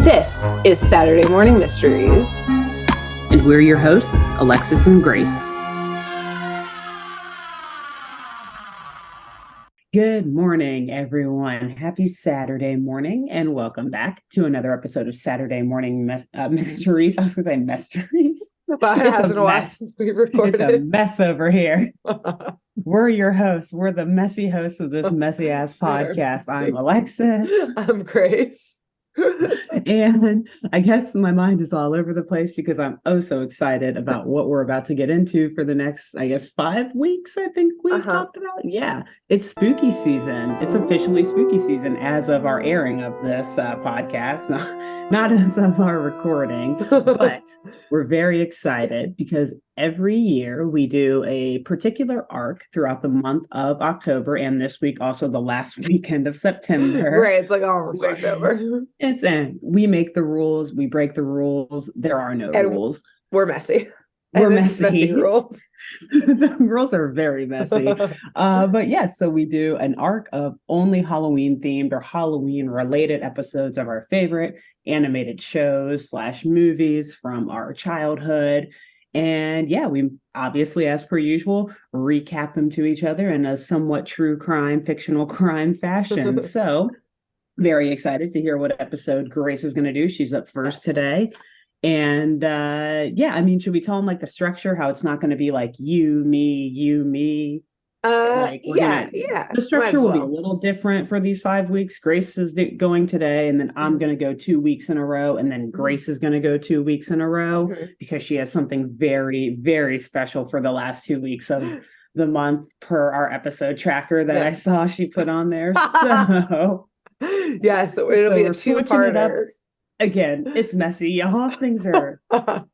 This is Saturday Morning Mysteries. And we're your hosts, Alexis and Grace. Good morning, everyone. Happy Saturday morning, and welcome back to another episode of Saturday Morning Mysteries. I was going to say mysteries. But it hasn't a while since we recorded. It's a mess over here. We're your hosts. We're the messy hosts of this messy-ass podcast. I'm Alexis. I'm Grace. And I guess my mind is all over the place because I'm so excited about what we're about to get into for the next, 5 weeks, I think we've talked about. Yeah, it's spooky season. It's officially spooky season as of our airing of this podcast, not as of our recording, but we're very excited because every year we do a particular arc throughout the month of October, and this week also the last weekend of September. Right, it's like almost October. We make the rules, we break the rules. There are no rules. We're messy. We're messy rules. The rules are very messy. But yes, so we do an arc of only Halloween themed or Halloween related episodes of our favorite animated shows / movies from our childhood. And yeah, we obviously, as per usual, recap them to each other in a somewhat true crime, fictional crime fashion. So very excited to hear what episode Grace is going to do. She's up first today. And should we tell them like the structure, how it's not going to be like you, me? The structure will be a little different for these 5 weeks. Grace is going today, and then I'm going to go 2 weeks in a row, and then Grace is going to go 2 weeks in a row because she has something very, very special for the last 2 weeks of the month per our episode tracker that I saw she put on there. So so it'll be a two-parter. Again, it's messy, y'all. Things are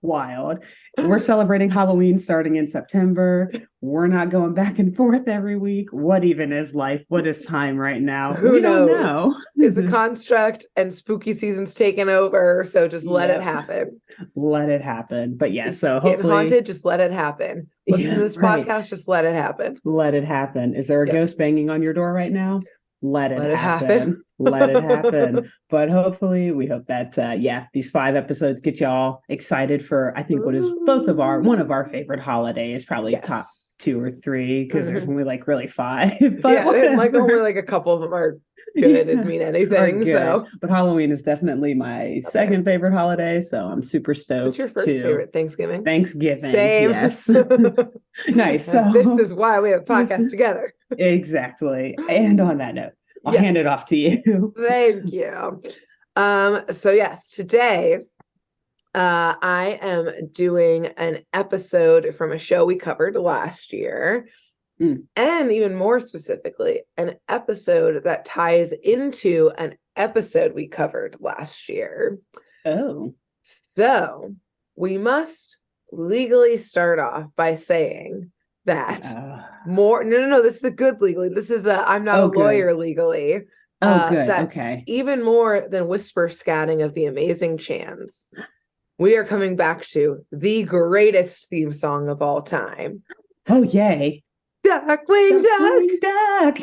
wild. We're celebrating Halloween starting in September. We're not going back and forth every week. What even is life? What is time right now? We knows? Don't know. It's a construct and spooky season's taken over. So just let it happen. Let it happen. But yeah, so hopefully. Getting haunted, just let it happen. Listen to this podcast, just let it happen. Let it happen. Is there a ghost banging on your door right now? Let it happen. Let it happen. But hopefully, we hope that, these 5 episodes get y'all excited for, I think, what is one of our favorite holidays, probably top 2 or 3, because there's only like really 5. But only like a couple of them are good and mean anything. So, but Halloween is definitely my second favorite holiday, so I'm super stoked. What's your first favorite? Thanksgiving. Same. Yes. Nice. So this is why we have a podcast together. Exactly. And on that note, I'll hand it off to you. Thank you. So yes, today I am doing an episode from a show we covered last year. And even more specifically, an episode that ties into an episode we covered last year. Oh. So we must legally start off by saying that this is a good legally. This is I'm not a lawyer legally. Good. That okay. Even more than whisper scatting of the amazing Chans, we are coming back to the greatest theme song of all time. Oh, yay. Darkwing Duck.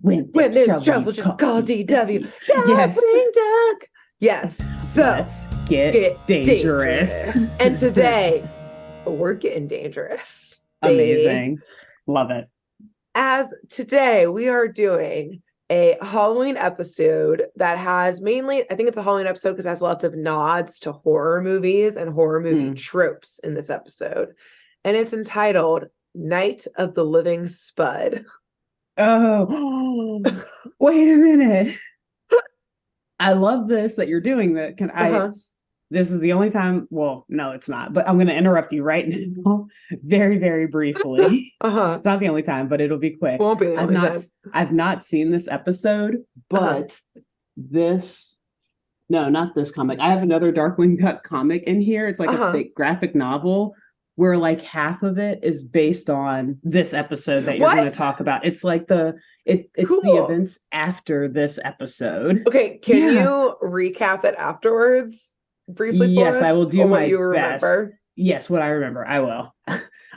When there's trouble, just call DW. Darkwing Duck. Yes. So let's get dangerous. And today, we're getting dangerous. Amazing. Love it. As today, we are doing a Halloween episode that has mainly, I think it's a Halloween episode because it has lots of nods to horror movies and horror movie tropes in this episode. And it's entitled Night of the Living Spud. Oh, wait a minute. I love this that you're doing that. This is the only time, well, no, it's not, but I'm going to interrupt you right now very, very briefly. It's not the only time, but it'll be quick. Won't be the only time. I've not seen this episode, but not this comic. I have another Darkwing Duck comic in here. It's like a fake graphic novel where like half of it is based on this episode that you're going to talk about. It's like it's the events after this episode. Okay, can you recap it afterwards? Briefly for us, I will do my you best. Remember? Yes, what I remember, I will.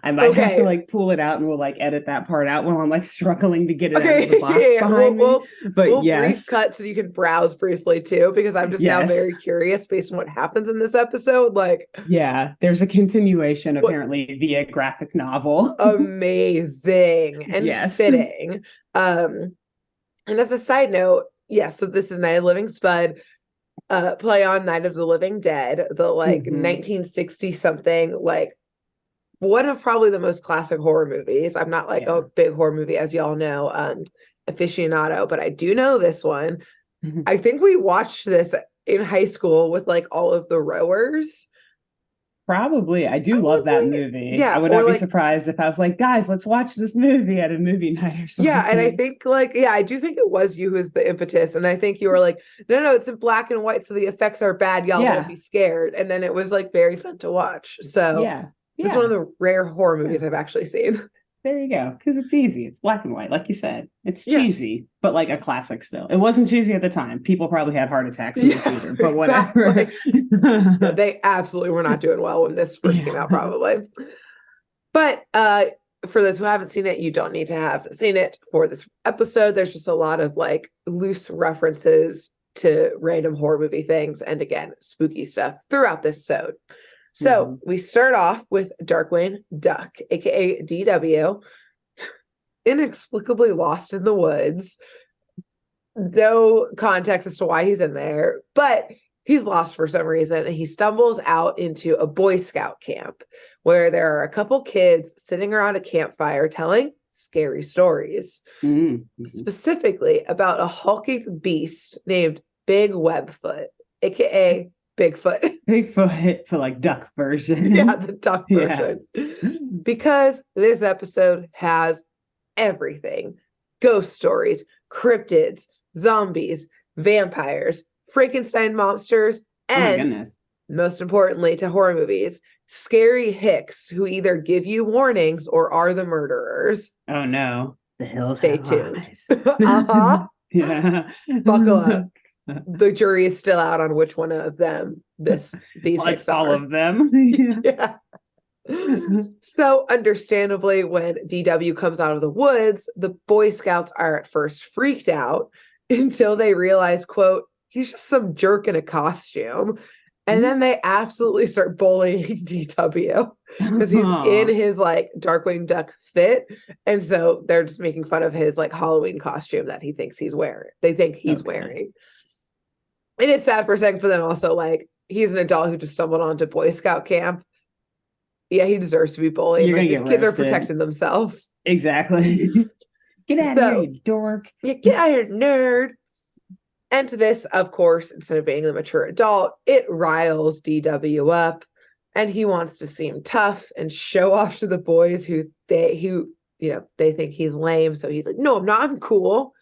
I might have to like pull it out and we'll like edit that part out while I'm like struggling to get it out of the box behind me. But we'll brief cut so you can browse briefly too, because I'm just now very curious based on what happens in this episode. Like, yeah, there's a continuation apparently via graphic novel. Amazing and fitting. And as a side note, yes, so this is Night of the Living Spud. Play on Night of the Living Dead, the like 1960 something, like one of probably the most classic horror movies. I'm not like a big horror movie, as y'all know, aficionado, but I do know this one. I think we watched this in high school with like all of the rowers. Probably. I do love that movie. Yeah. I would not be surprised if I was like, guys, let's watch this movie at a movie night or something. Yeah. And I think like, I do think it was you who's the impetus. And I think you were like, no, it's in black and white. So the effects are bad. Y'all won't be scared. And then it was like very fun to watch. So it's one of the rare horror movies I've actually seen. There you go. Because it's easy. It's black and white. Like you said, it's cheesy, but like a classic still. It wasn't cheesy at the time. People probably had heart attacks in the theater, but whatever. They absolutely were not doing well when this first came out, probably. But for those who haven't seen it, you don't need to have seen it for this episode. There's just a lot of like loose references to random horror movie things. And again, spooky stuff throughout this episode. So we start off with Darkwing Duck, aka DW, inexplicably lost in the woods. No context as to why he's in there, but he's lost for some reason. And he stumbles out into a Boy Scout camp where there are a couple kids sitting around a campfire telling scary stories, specifically about a hulking beast named Big Webfoot, aka Bigfoot for like duck version. Yeah, the duck version. Because this episode has everything. Ghost stories, cryptids, zombies, vampires, Frankenstein monsters, and most importantly to horror movies, scary hicks who either give you warnings or are the murderers. Oh no. The hills Stay tuned. Buckle up. The jury is still out on which one of them these hicks are. All of them. So understandably, when DW comes out of the woods, the Boy Scouts are at first freaked out until they realize, quote, he's just some jerk in a costume. And then they absolutely start bullying DW because he's in his like Darkwing Duck fit. And so they're just making fun of his like Halloween costume that he thinks he's wearing. They think he's wearing. It is sad for a second, but then also like he's an adult who just stumbled onto Boy Scout camp. Yeah, he deserves to be bullied. Like, these kids are protecting themselves. Exactly. Get out of here, you dork. Yeah, get out of here, nerd. And this, of course, instead of being a mature adult, it riles DW up, and he wants to seem tough and show off to the boys who they think he's lame. So he's like, "No, I'm not. I'm cool."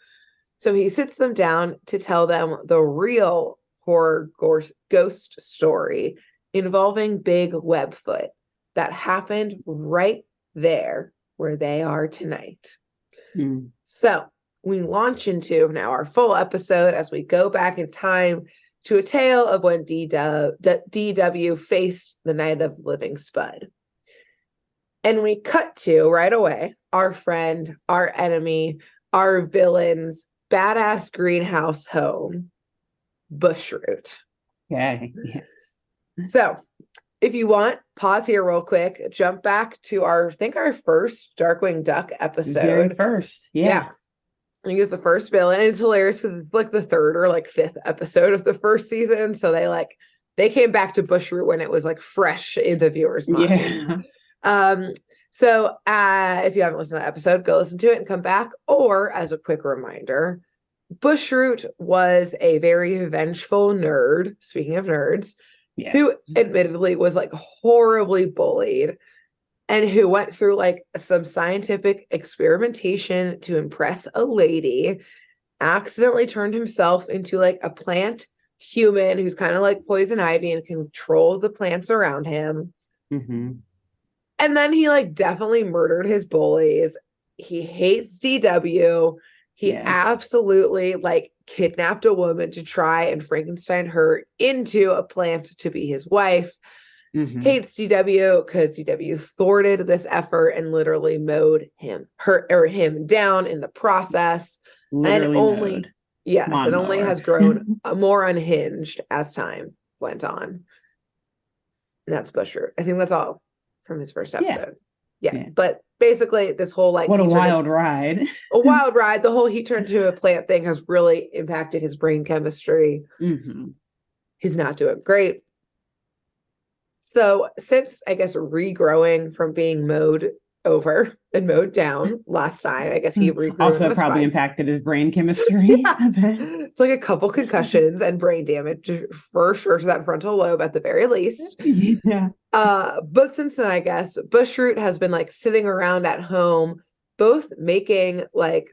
So he sits them down to tell them the real horror ghost story involving Big Webfoot that happened right there where they are tonight. So we launch into now our full episode as we go back in time to a tale of when DW faced the Night of the Living Spud. And we cut to right away our friend, our enemy, our villain's badass greenhouse home, Bushroot. Okay. Yes. So if you want, pause here real quick, jump back to our first Darkwing Duck episode. Very first. Yeah. I think it was the first villain. And it's hilarious because it's like the third or like fifth episode of the first season. So they came back to Bushroot when it was like fresh in the viewers' minds. Yeah. So if you haven't listened to that episode, go listen to it and come back. Or as a quick reminder, Bushroot was a very vengeful nerd, speaking of nerds, who admittedly was like horribly bullied and who went through like some scientific experimentation to impress a lady, accidentally turned himself into like a plant human who's kind of like poison ivy and control the plants around him. And then he like definitely murdered his bullies. He hates DW. He absolutely like kidnapped a woman to try and Frankenstein her into a plant to be his wife. hates DW because DW thwarted this effort and literally mowed him down in the process. Literally and only mowed. yes, it only Lawnmower. has grown more unhinged as time went on. And that's Bushroot. I think that's all from his first episode. Yeah. But basically this whole like what a wild ride. A wild ride. The whole he turned into a plant thing has really impacted his brain chemistry. He's not doing great. So since I guess regrowing from being mowed over and mowed down last time, I guess he regrew. Also probably impacted his brain chemistry. It's like a couple concussions and brain damage for sure to that frontal lobe at the very least. Yeah. But since then, I guess Bushroot has been like sitting around at home, both making like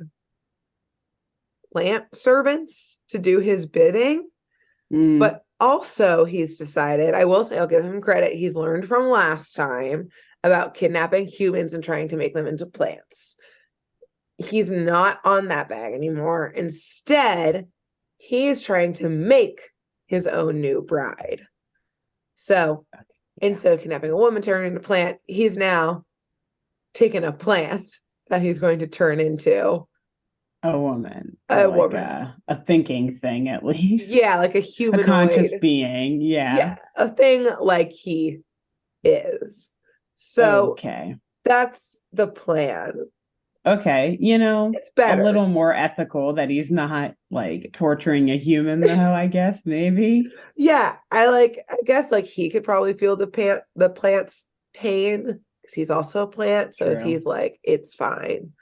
plant servants to do his bidding, but also he's decided, I will say, I'll give him credit, he's learned from last time about kidnapping humans and trying to make them into plants. He's not on that bag anymore. Instead, he's trying to make his own new bride. So instead of kidnapping a woman, turning into a plant, he's now taken a plant that he's going to turn into a woman. A thinking thing, at least. Yeah, like a humanoid. A conscious being. Yeah. A thing like he is. So that's the plan. Okay, it's better. A little more ethical that he's not like torturing a human, though. I guess maybe. Yeah, I guess like he could probably feel the plant's pain because he's also a plant. So if he's like, it's fine.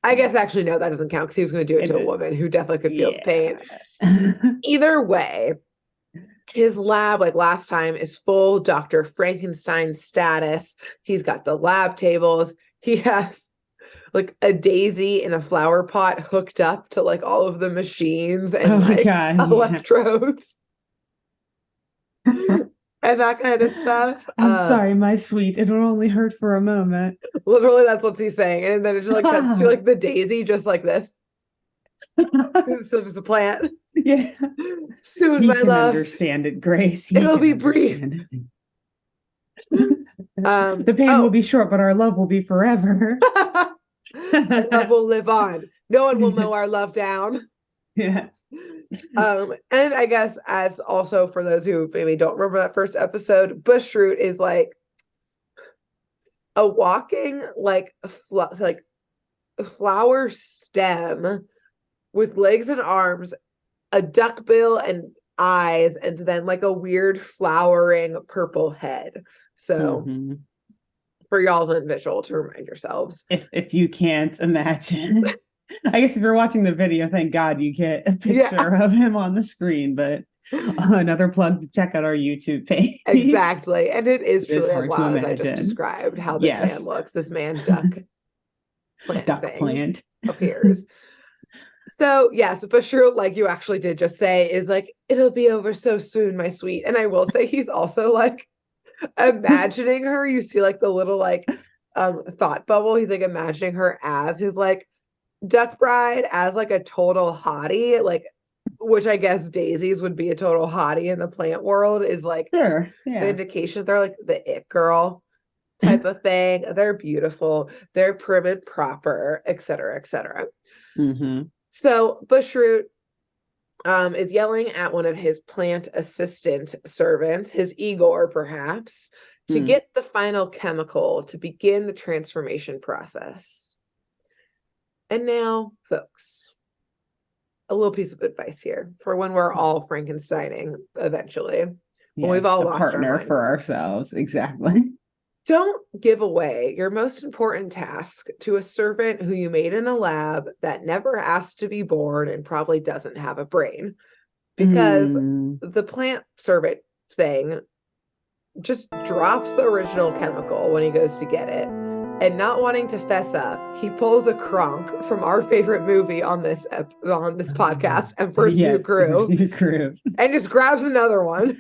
I guess actually no, that doesn't count because he was going to do it to a woman who definitely could feel the pain. Either way, his lab, like last time, is full Dr. Frankenstein status. He's got the lab tables. He has like a daisy in a flower pot hooked up to like all of the machines and electrodes and that kind of stuff. I'm sorry, my sweet. It'll only hurt for a moment. Literally, that's what he's saying. And then it just like cuts to like the daisy just like this. So just a plant. Yeah. Soon, my love. Understand it, Grace. It'll be brief. The pain will be short, but our love will be forever. Love will live on. No one will mow our love down. Yes. And I guess as also for those who maybe don't remember that first episode, Bushroot is like a walking like flower stem with legs and arms, a duckbill and eyes, and then like a weird flowering purple head. So for y'all's own visual to remind yourselves. If you can't imagine. I guess if you're watching the video, thank God you get a picture of him on the screen, but another plug to check out our YouTube page. Exactly. And it is truly as wild as I just described how this man looks. This man plant appears. So yes, Bushroot, like you actually did just say, is like, it'll be over so soon, my sweet. And I will say he's also like imagining her. You see like the little like thought bubble. He's like imagining her as his like duck bride, as like a total hottie, like, which I guess daisies would be a total hottie in the plant world, is like the indication they're like the it girl type of thing. They're beautiful, they're prim and proper, etc., etc. So Bushroot is yelling at one of his plant assistant servants, his Igor perhaps, to get the final chemical to begin the transformation process. And now, folks, a little piece of advice here for when we're all Frankensteining eventually. When we've all lost partner our minds. For ourselves. Exactly. Don't give away your most important task to a servant who you made in a lab that never asked to be born and probably doesn't have a brain. Because the plant servant thing just drops the original chemical when he goes to get it. And not wanting to fess up, he pulls a Kronk from our favorite movie on this podcast, Emperor's New Crew, and just grabs another one.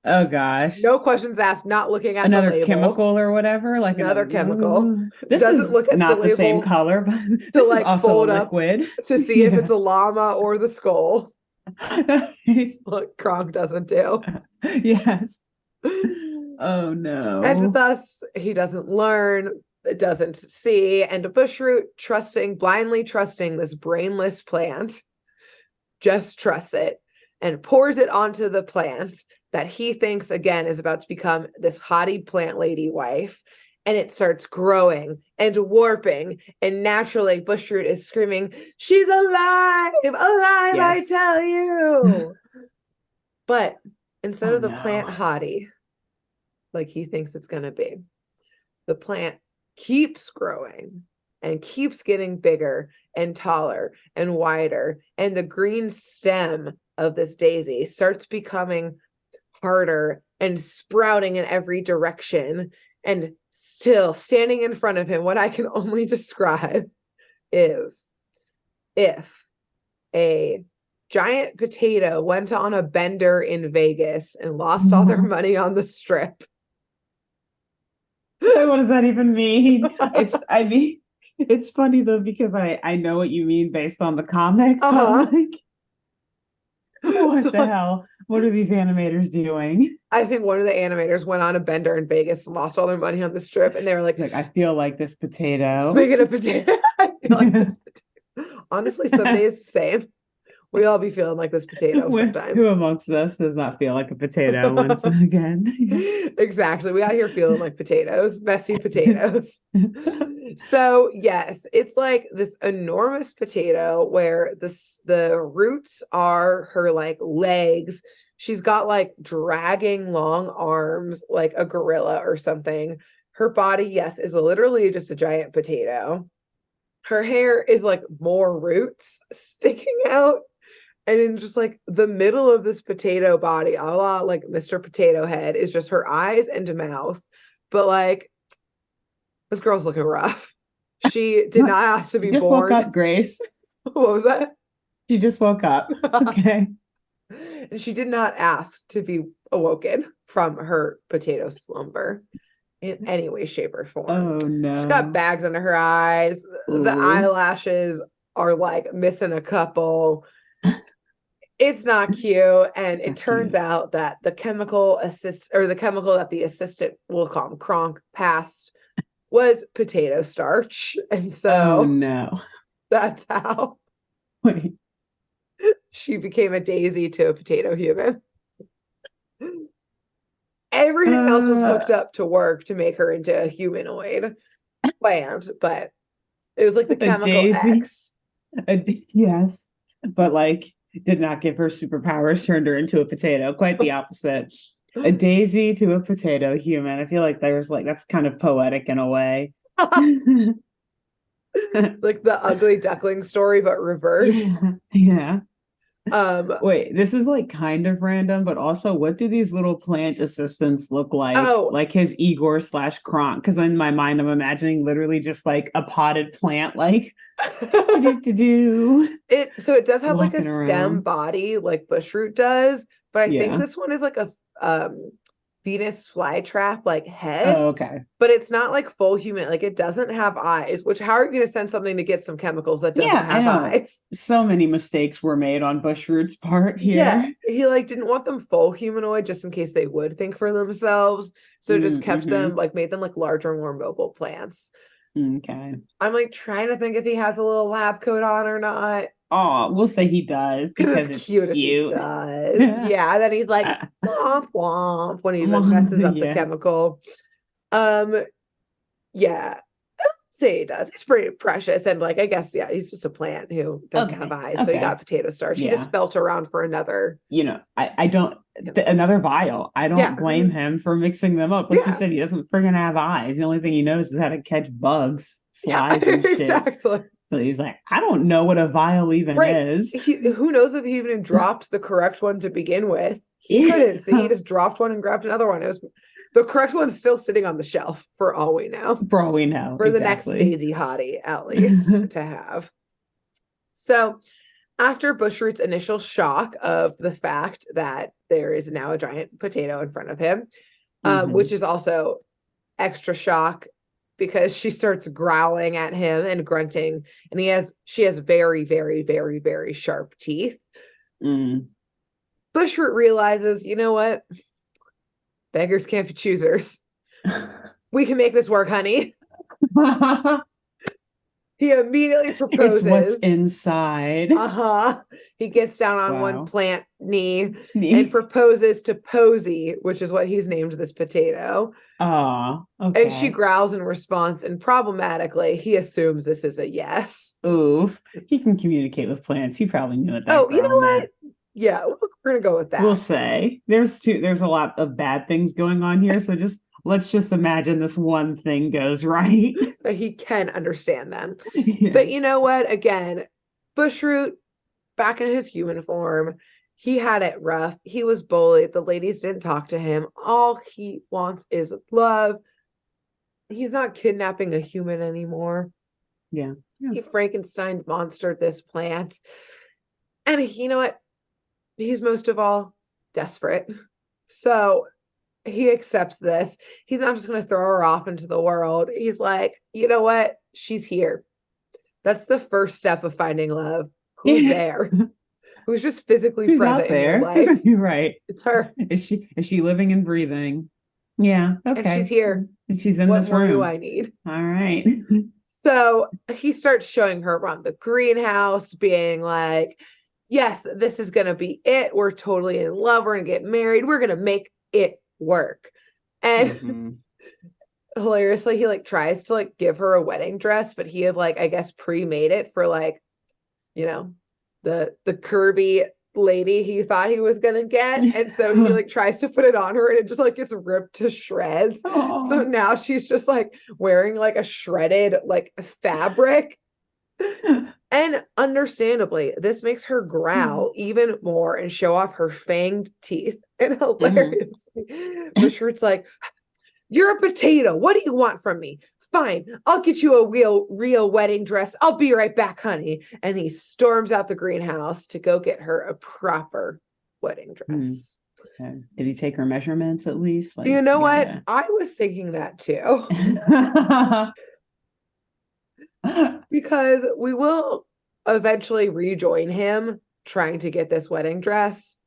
Oh gosh! No questions asked. Not looking at another the label. Chemical or whatever, like another chemical. This is look at not the same color, but this like is also fold liquid up to see if it's a llama or the skull. What Kronk doesn't do. Yes. Oh And no. thus he doesn't learn, doesn't see, and Bushroot blindly trusting this brainless plant, just trusts it and pours it onto the plant that he thinks again is about to become this haughty plant lady wife. And it starts growing and warping. And naturally, Bushroot is screaming, "She's alive! Alive, I tell you!" But instead of the plant haughty, like he thinks it's going to be, the plant keeps growing and keeps getting bigger and taller and wider. And the green stem of this daisy starts becoming harder and sprouting in every direction. And still standing in front of him, what I can only describe is if a giant potato went on a bender in Vegas and lost all their money on the strip. What does that even mean? It's funny though, because I know what you mean based on the comic, but like, what the hell? What are these animators doing? I think one of the animators went on a bender in Vegas and lost all their money on the strip, and they were like, I feel like this potato. Just make it a potato. I feel like this potato. Honestly, some days the same. We all be feeling like this potato sometimes. Who amongst us does not feel like a potato once again? Exactly. We out here feeling like potatoes, messy potatoes. So yes, it's like this enormous potato where the roots are her like legs. She's got like dragging long arms like a gorilla or something. Her body, yes, is literally just a giant potato. Her hair is like more roots sticking out. And in just like the middle of this potato body, a la like Mr. Potato Head, is just her eyes and mouth. But like, this girl's looking rough. She did not ask to be just born. Woke up, Grace. What was that? She just woke up. Okay. And she did not ask to be awoken from her potato slumber in any way, shape, or form. Oh no. She's got bags under her eyes. Ooh. The eyelashes are like missing a couple. It's not cute. And it turns out that the chemical that the assistant, we'll call him Kronk, passed was potato starch. And so oh no. That's how she became a daisy to a potato human. Everything else was hooked up to work to make her into a humanoid plant, but it was like the chemical daisy. X. Yes, but like did not give her superpowers, turned her into a potato. Quite the opposite. A daisy to a potato human. I feel like there's like that's kind of poetic in a way. It's like the ugly duckling story, but reverse. Yeah. Wait, this is like kind of random, but also what do these little plant assistants look like? Oh, like his Igor / Kronk, because in my mind I'm imagining literally just like a potted plant, like it does have like a stem body like Bushroot does, but I think this one is like a Venus flytrap like head. Oh, okay. But it's not like full human. Like it doesn't have eyes, which how are you going to send something to get some chemicals that doesn't have eyes? So many mistakes were made on Bushroot's part here. Yeah, he like didn't want them full humanoid just in case they would think for themselves. So just kept them like made them like larger, more mobile plants. Okay. I'm like trying to think if he has a little lab coat on or not. Oh, we'll say he does because it's cute. If he does. Yeah. Then he's like womp womp when he messes up the chemical. Yeah. Say he does. He's pretty precious. And like I guess, he's just a plant who doesn't have eyes. So he got potato starch. He just felt around for another. I don't another vial. I don't blame him for mixing them up. Like you said, he doesn't friggin' have eyes. The only thing he knows is how to catch bugs, flies, and shit. Exactly. So he's like, I don't know what a vial even is. Who knows if he even dropped the correct one to begin with? He couldn't see. He just dropped one and grabbed another one. It was the correct one's still sitting on the shelf for all we know. For all we know. For the next daisy hottie, at least, to have. So after Bushroot's initial shock of the fact that there is now a giant potato in front of him, which is also extra shock because she starts growling at him and grunting, and she has very, very, very, very sharp teeth. Bushroot realizes, you know what? beggars can't be choosers. We can make this work, honey. He immediately proposes. It's what's inside. He gets down on one plant knee and proposes to Posy, which is what he's named this potato. Okay. And she growls in response, and problematically, he assumes this is a yes. Oof. He can communicate with plants. He probably knew it. You know what? Yeah, we're gonna go with that. We'll say there's a lot of bad things going on here, so let's just imagine this one thing goes right. But he can understand them. Yes. But you know what? Again, Bushroot, back in his human form, he had it rough. He was bullied. The ladies didn't talk to him. All he wants is love. He's not kidnapping a human anymore. Yeah. He Frankenstein monstered this plant. And you know what? He's most of all desperate. So he accepts this. He's not just going to throw her off into the world. He's like, you know what? She's here. That's the first step of finding love. Who's there? Who's just physically present in your life? You're right. It's her. Is she living and breathing? Yeah. Okay. And she's here. And she's in this room. What more do I need? All right. So he starts showing her around the greenhouse, being like, yes, this is going to be it. We're totally in love. We're going to get married. We're going to make it work. And hilariously, he like tries to like give her a wedding dress, but he had like, I guess, pre-made it for like, you know, the curvy lady he thought he was gonna get. And so he like tries to put it on her and it just like gets ripped to shreds. Aww. So now she's just like wearing like a shredded like fabric. And understandably, this makes her growl even more and show off her fanged teeth. And hilariously, Bushroot's like, you're a potato. What do you want from me? Fine, I'll get you a real wedding dress. I'll be right back, honey. And he storms out the greenhouse to go get her a proper wedding dress. Okay. Did he take her measurements at least? Like, you know what? I was thinking that too. Because we will eventually rejoin him trying to get this wedding dress.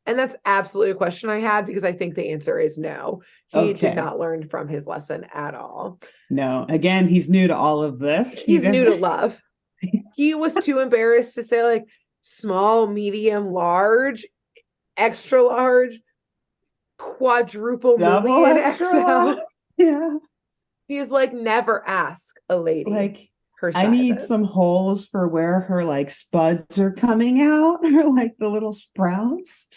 And that's absolutely a question I had, because I think the answer is no. He did not learn from his lesson at all. No. Again, he's new to all of this. He's new to love. He was too embarrassed to say like small, medium, large, extra large, quadruple million XL. Yeah. He's like, never ask a lady. Like, her I need some holes for where her like spuds are coming out, or like the little sprouts.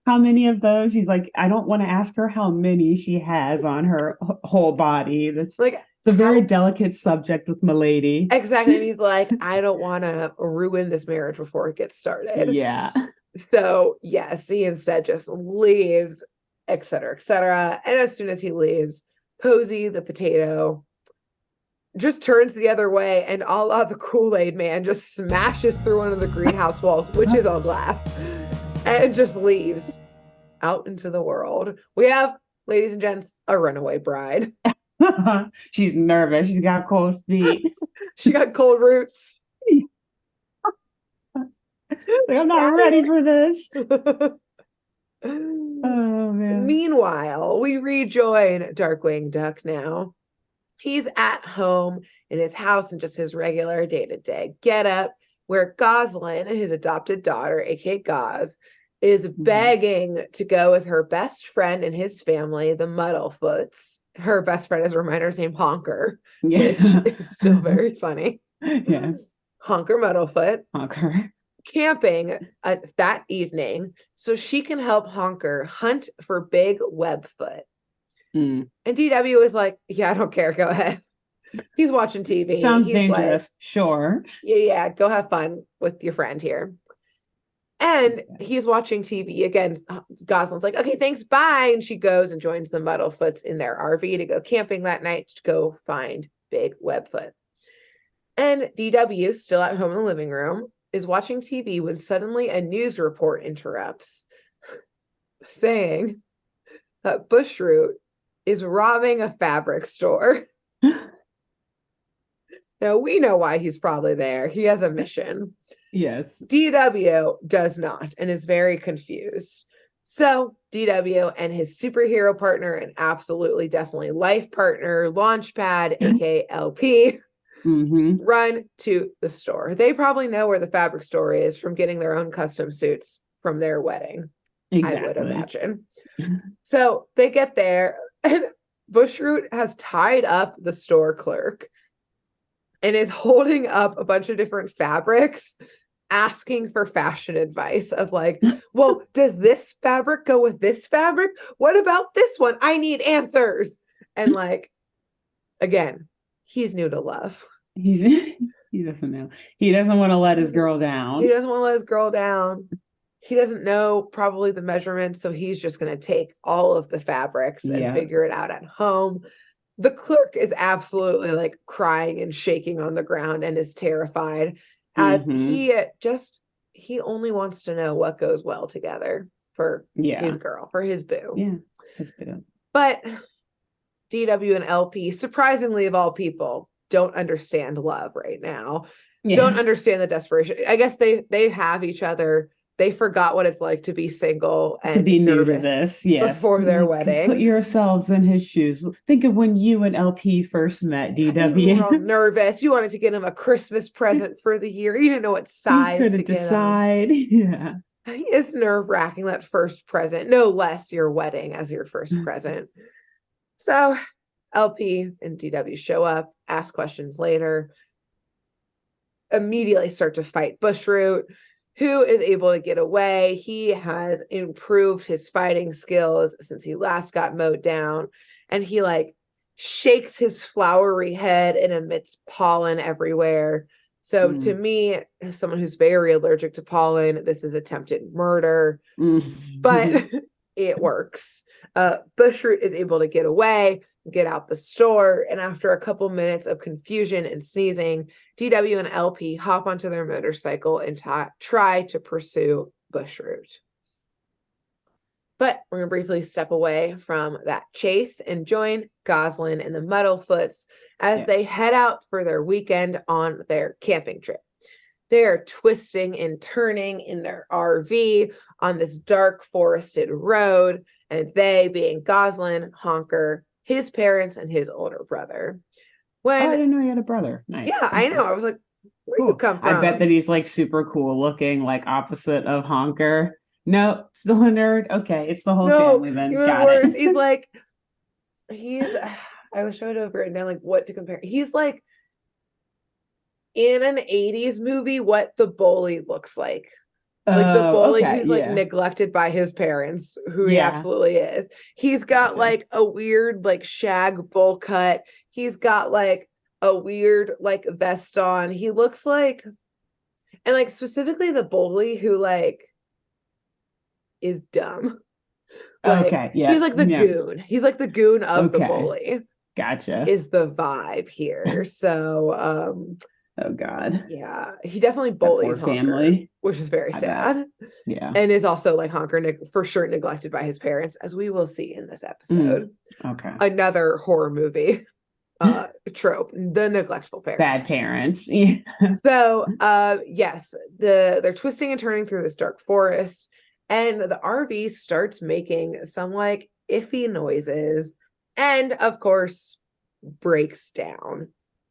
How many of those? He's like, I don't want to ask her how many she has on her whole body. That's like, it's a very delicate subject with milady. Exactly. And he's like, I don't want to ruin this marriage before it gets started. Yeah. So yes, he instead just leaves, et cetera, et cetera. And as soon as he leaves, Posy the potato just turns the other way, and a la the Kool-Aid Man just smashes through one of the greenhouse walls, which is on glass, and just leaves out into the world. We have, ladies and gents, a runaway bride. She's nervous. She's got cold feet. She got cold roots. Like, I'm not ready for this. Oh, man. Meanwhile, we rejoin Darkwing Duck now. He's at home in his house in just his regular day-to-day getup, where Goslin, his adopted daughter, aka Goz, is begging to go with her best friend and his family, the Muddlefoots. Her best friend, as a reminder, is named Honker, which is still very funny. Yes. Honker Muddlefoot. Honker. Camping that evening so she can help Honker hunt for Big Webfoot. And DW is like, yeah, I don't care. Go ahead. He's watching TV. Sounds dangerous. Like, sure. Yeah. Go have fun with your friend here. And he's watching TV again. Goslin's like, okay, thanks. Bye. And she goes and joins the Muddlefoots in their RV to go camping that night to go find Big Webfoot. And DW, still at home in the living room, is watching TV when suddenly a news report interrupts, saying that Bushroot is robbing a fabric store. Now, we know why he's probably there. He has a mission. Yes. DW does not and is very confused. So DW and his superhero partner and absolutely definitely life partner, Launchpad, aka LP, run to the store. They probably know where the fabric store is from getting their own custom suits from their wedding. Exactly. I would imagine. So they get there, and Bushroot has tied up the store clerk and is holding up a bunch of different fabrics, asking for fashion advice of like, well, does this fabric go with this fabric? What about this one? I need answers. And like, again, he's new to love. He doesn't know. He doesn't want to let his girl down. He doesn't want to let his girl down. He doesn't know probably the measurements, so he's just going to take all of the fabrics and figure it out at home. The clerk is absolutely like crying and shaking on the ground and is terrified, as he only wants to know what goes well together for his girl, for his boo. Yeah, his boo. But DW and LP, surprisingly of all people, don't understand love right now. Don't understand the desperation. I guess they have each other. They forgot what it's like to be single and to be nervous new to this. Yes, before their wedding. Put yourselves in his shoes. Think of when you and LP first met. DW, you were all nervous. You wanted to get him a Christmas present for the year. You didn't know what size you couldn't decide. Yeah, it's nerve-wracking, that first present. No less your wedding as your first present. So LP and DW show up, ask questions later, immediately start to fight Bushroot, who is able to get away. He has improved his fighting skills since he last got mowed down. And he like shakes his flowery head and emits pollen everywhere. So to me, as someone who's very allergic to pollen, this is attempted murder. But it works. Bushroot is able to get away, get out the store, and after a couple minutes of confusion and sneezing, DW and LP hop onto their motorcycle and try to pursue Bushroot. But we're going to briefly step away from that chase and join Goslin and the Muddlefoots as they head out for their weekend on their camping trip. They're twisting and turning in their RV on this dark forested road, and they being Goslin, Honker, his parents, and his older brother. I didn't know he had a brother. Nice. Yeah, I know. I was like, where you come from? I bet that he's like super cool looking, like opposite of Honker. No, still a nerd. Okay, it's the whole family then. Got it. He's like, I wish I would have written down like what to compare. He's like in an 80s movie, what the bully looks like. Like the bully who's like neglected by his parents, who he absolutely is. He's got like a weird like shag bowl cut. He's got like a weird like vest on. He looks like, and like specifically the bully who like is dumb. Like, he's like the goon. He's like the goon of the bully. Gotcha. Is the vibe here. So oh God. Yeah, he definitely bullies Honker, family, which is very sad. Yeah, and is also like Honker for sure neglected by his parents, as we will see in this episode. Okay, another horror movie trope: the neglectful parents, bad parents. So, yes, they're twisting and turning through this dark forest, and the RV starts making some like iffy noises, and of course, breaks down.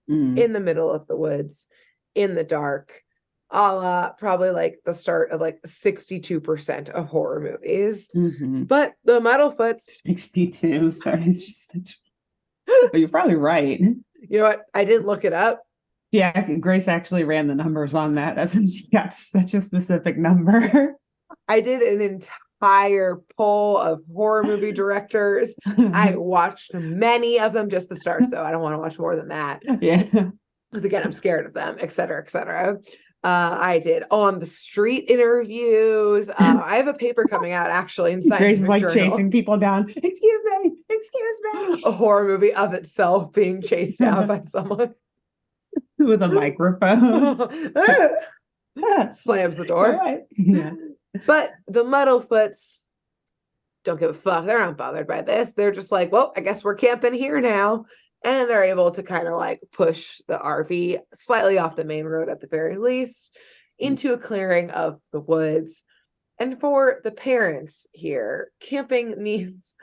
In the middle of the woods, in the dark, a la probably like the start of like 62% of horror movies. But the Muddlefoots, 62. Sorry, it's just such. But you're probably right. You know what? I didn't look it up. Yeah, Grace actually ran the numbers on that. That's when she got such a specific number. I did an entire poll of horror movie directors. I watched many of them, just the stars though. I don't want to watch more than that. Yeah. Because again, I'm scared of them, et cetera, et cetera. I did on the street interviews. I have a paper coming out actually in Science Grace like chasing people down. Excuse me. A horror movie of itself being chased down by someone with a microphone. Slams the door. Right. Yeah. But the Muddlefoots don't give a fuck. They're not bothered by this. They're just like, well, I guess we're camping here now. And they're able to kind of like push the RV slightly off the main road at the very least into a clearing of the woods. And for the parents here, camping means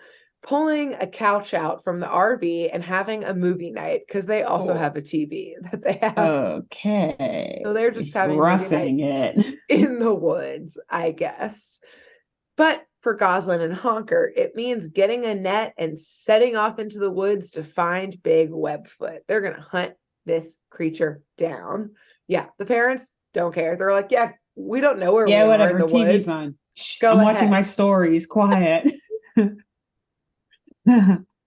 pulling a couch out from the RV and having a movie night because they also have a TV that they have. Okay. So they're just having roughing it in the woods, I guess. But for Goslin and Honker, it means getting a net and setting off into the woods to find Big Webfoot. They're going to hunt this creature down. Yeah, the parents don't care. They're like, yeah, we don't know where we are in the TV's woods. on. Go I'm ahead. watching my stories. Quiet.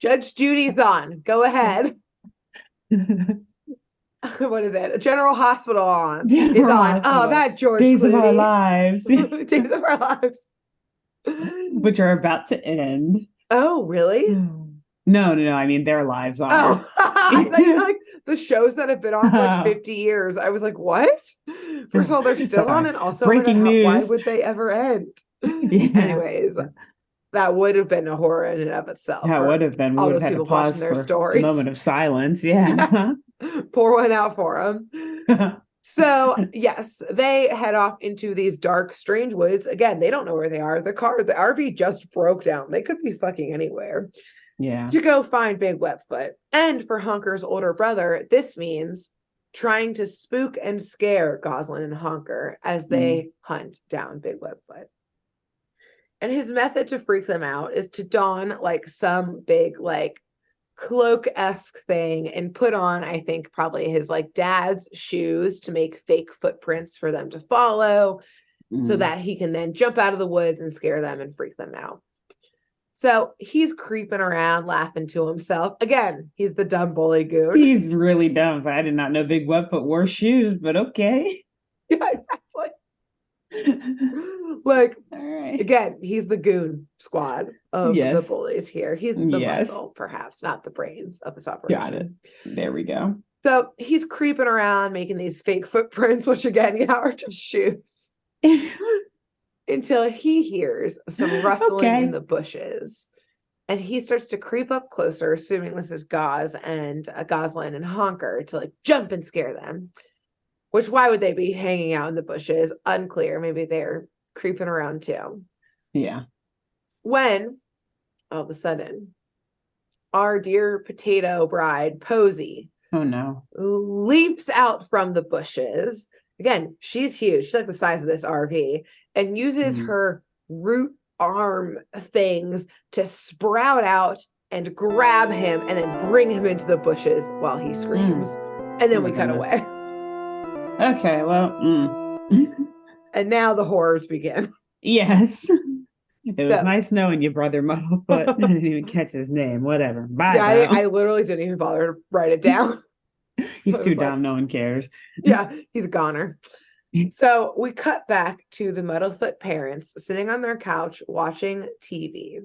Judge Judy's on. Go ahead. What is it? General Hospital is on. Oh, that George Days Clooney. of Our Lives. Days of Our Lives. Which are about to end. Oh, really? No. I mean, their lives are. Oh, I thought you like the shows that have been on for like 50 years. I was like, what? First of all, they're still on, and also, breaking news. Why would they ever end? Yeah. Anyways, that would have been a horror in and of itself. That would have been. We would have had to pause their for stories. A moment of silence. Yeah. Pour one out for them. So, yes, they head off into these dark, strange woods. Again, they don't know where they are. The RV just broke down. They could be fucking anywhere. Yeah. To go find Big Webfoot. And for Honker's older brother, this means trying to spook and scare Goslin and Honker as they hunt down Big Webfoot. And his method to freak them out is to don like some big like cloak-esque thing and put on, I think, probably his like dad's shoes to make fake footprints for them to follow so that he can then jump out of the woods and scare them and freak them out. So he's creeping around, laughing to himself. Again, he's the dumb bully goon. He's really dumb. So I did not know Big Webfoot wore shoes, but okay. Yeah, exactly. Like, all right. Again, he's the goon squad of the bullies here. He's the muscle, perhaps, not the brains of this operation. Got it. There we go. So he's creeping around, making these fake footprints, which again, are just shoes. Until he hears some rustling in the bushes. And he starts to creep up closer, assuming this is Goslin and Honker, to like jump and scare them. Which, why would they be hanging out in the bushes? Unclear. Maybe they're creeping around too. Yeah. When, all of a sudden, our dear potato bride, Posey, leaps out from the bushes. Again, she's huge. She's like the size of this RV, and uses her root arm things to sprout out and grab him and then bring him into the bushes while he screams. And then we cut away. Okay, well. And now the horrors begin. Yes. It was nice knowing you, Brother Muddlefoot. I didn't even catch his name. Whatever. Bye. Yeah, I literally didn't even bother to write it down. He's too dumb. No one cares. Yeah, he's a goner. So we cut back to the Muddlefoot parents sitting on their couch watching TV.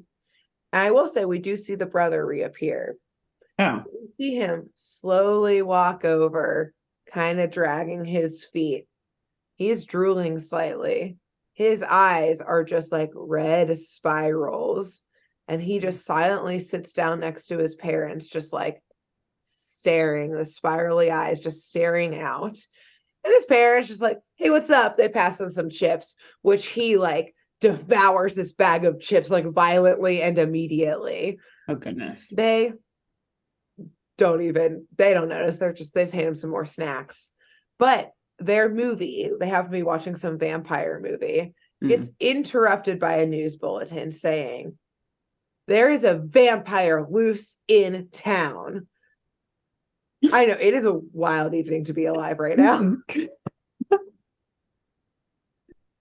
And I will say we do see the brother reappear. Oh. We see him slowly walk over, kind of dragging his feet. He's drooling slightly. His eyes are just like red spirals. And he just silently sits down next to his parents, just like staring, the spirally eyes just staring out. And his parents just like, hey, what's up? They pass him some chips, which he like devours this bag of chips like violently and immediately. Oh, goodness. They don't notice. They just hand him some more snacks. But their movie, they have to be watching some vampire movie, gets interrupted by a news bulletin saying, there is a vampire loose in town. I know, it is a wild evening to be alive right now.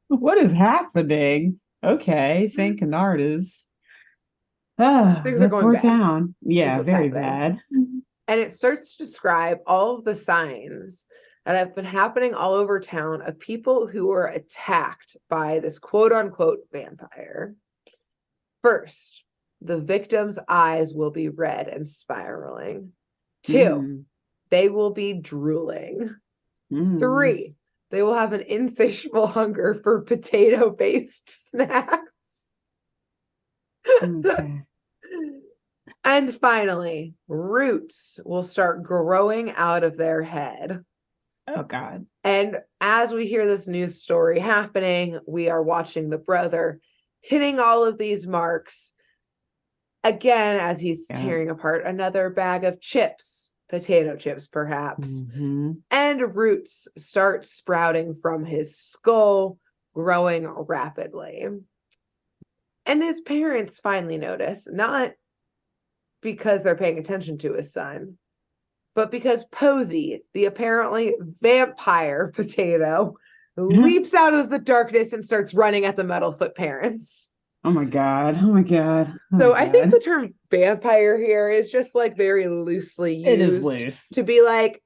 What is happening? Okay, St. Canard is... things are going bad. Town. Yeah, very bad. And it starts to describe all of the signs that have been happening all over town of people who were attacked by this quote-unquote vampire. First, the victim's eyes will be red and spiraling. 2, they will be drooling. 3, they will have an insatiable hunger for potato-based snacks. Okay. And finally, roots will start growing out of their head. Oh, God. And as we hear this news story happening, we are watching the brother hitting all of these marks. Again, as he's tearing apart another bag of chips, potato chips, perhaps. And roots start sprouting from his skull, growing rapidly. And his parents finally notice, not because they're paying attention to his son, but because Posey, the apparently vampire potato, leaps out of the darkness and starts running at the Metalfoot parents. Oh my God. Oh my God. Oh So my I think the term vampire here is just like very loosely used. It is loose. To be like,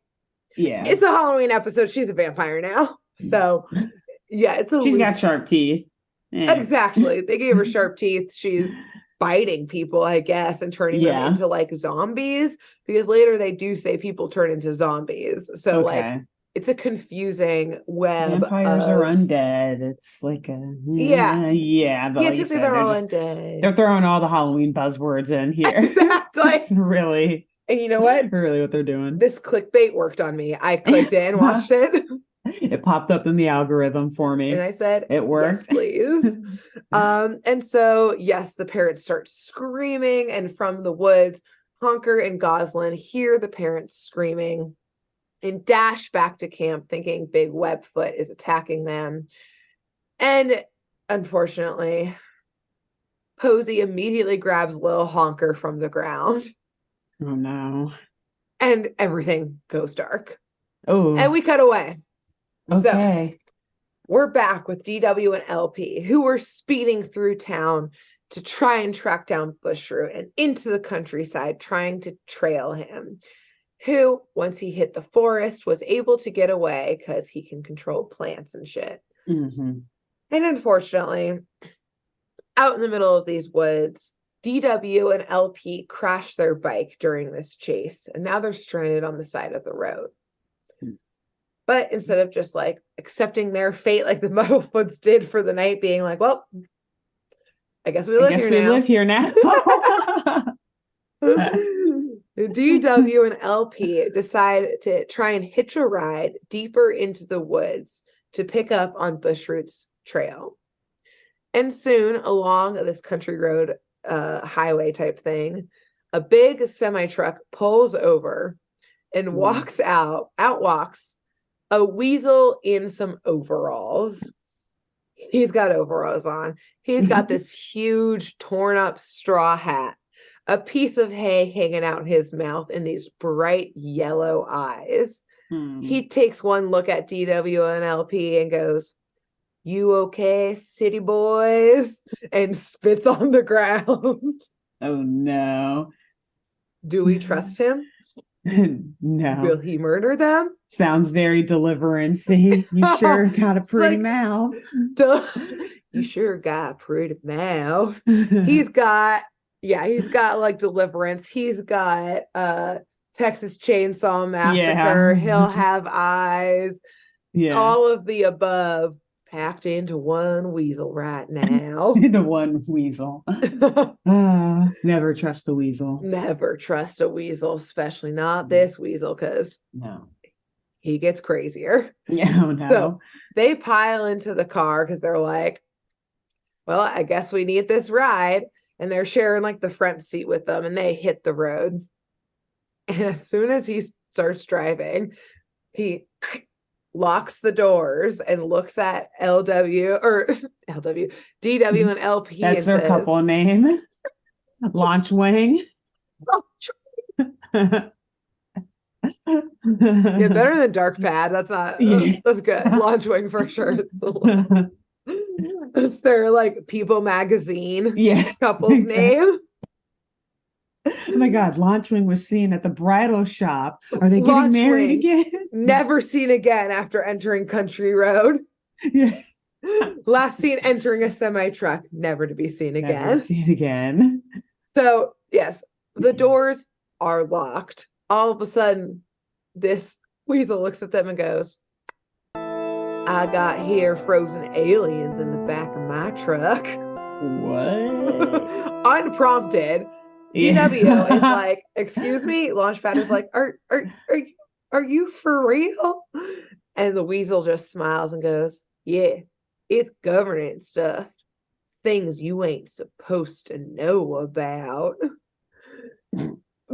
yeah, it's a Halloween episode. She's a vampire now. So yeah, she's got sharp teeth. Yeah. Exactly. They gave her sharp teeth. She's biting people, I guess, and turning them into like zombies, because later they do say people turn into zombies. So like it's a confusing web. Vampires are undead. It's like a but like you said, they're throwing all the Halloween buzzwords in here. Exactly. It's really, and you know what? Really what they're doing. This clickbait worked on me. I clicked it and watched it. It popped up in the algorithm for me. And I said, it works. Yes, please. And so, yes, the parents start screaming. And from the woods, Honker and Goslin hear the parents screaming and dash back to camp thinking Big Webfoot is attacking them. And unfortunately, Posey immediately grabs Lil Honker from the ground. Oh, no. And everything goes dark. Oh. And we cut away. Okay. So we're back with DW and LP, who were speeding through town to try and track down Bushroot and into the countryside, trying to trail him, who, once he hit the forest, was able to get away because he can control plants and shit. And unfortunately, out in the middle of these woods, DW and LP crashed their bike during this chase, and now they're stranded on the side of the road. But instead of just like accepting their fate like the Muddlefoots did for the night, being like, well, I guess we live here now. DW and LP decide to try and hitch a ride deeper into the woods to pick up on Bushroot's trail. And soon, along this country road highway type thing, a big semi-truck pulls over and walks out walks a weasel in some overalls. He's got overalls on. He's got this huge torn up straw hat, a piece of hay hanging out in his mouth, and these bright yellow eyes. He takes one look at DW and LP and goes, "You okay, city boys?" and spits on the ground. Oh no. Do we trust him? No. Will he murder them? Sounds very Deliverance-y. You sure got a pretty mouth. You sure got a pretty mouth. He's got like Deliverance. He's got Texas Chainsaw Massacre. He'll have eyes. All of the above packed into one weasel right now. Into one weasel. Never trust a weasel. Never trust a weasel, especially not this weasel, because he gets crazier. Oh no. So they pile into the car because they're like, well, I guess we need this ride. And they're sharing like the front seat with them, and they hit the road. And as soon as he starts driving, he locks the doors and looks at DW and LP. That's their couple name. Launch Wing. Better than Dark Pad. That's good. Launch Wing for sure. It's their like People magazine couple's name. Oh my God, Launchwing was seen at the bridal shop. Are they getting married again? Never seen again after entering Country Road. Last seen entering a semi-truck, never to be seen again. Never seen again. So, yes, the doors are locked. All of a sudden, this weasel looks at them and goes, "I got here frozen aliens in the back of my truck." What? Unprompted. DW is like, "Excuse me." Launchpad is like, are Are you for real? And the weasel just smiles and goes, yeah, it's government stuff. Things you ain't supposed to know about.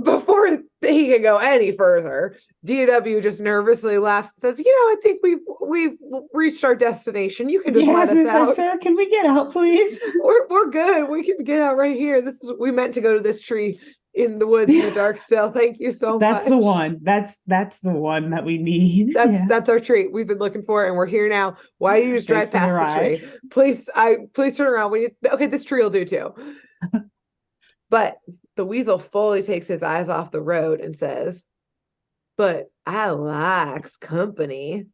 Before he can go any further, DW just nervously laughs and says, I think we've reached our destination. You can just let us out. Sir, can we get out, please? We're good. We can get out right here. We meant to go to this tree in the woods in the dark still. Thank you so much. That's the one. That's the one that we need. That's our treat. We've been looking for it and we're here now. Why do you just drive past the tree? Please turn around. Okay, this tree will do too. But the weasel fully takes his eyes off the road and says, but I likes company.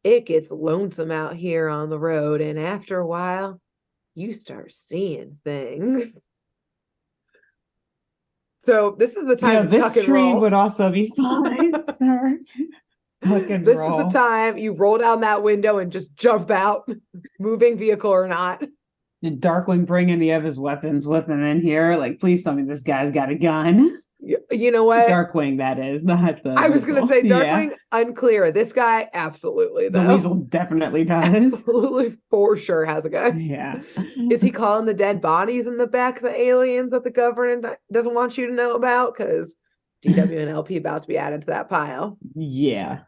It gets lonesome out here on the road, and after a while, you start seeing things. So this is the time to tuck and roll. This tree would also be fine, sir. Tuck and roll. This is the time you roll down that window and just jump out, moving vehicle or not. Did Darkwing bring any of his weapons with him in here? Like, please tell me this guy's got a gun. You know what? Darkwing, that is, not the I was going to say Darkwing, unclear. This guy, absolutely, though. The weasel definitely does. Absolutely, for sure has a gun. Yeah. Is he calling the dead bodies in the back the aliens that the government doesn't want you to know about? Because DW and LP about to be added to that pile. Yeah.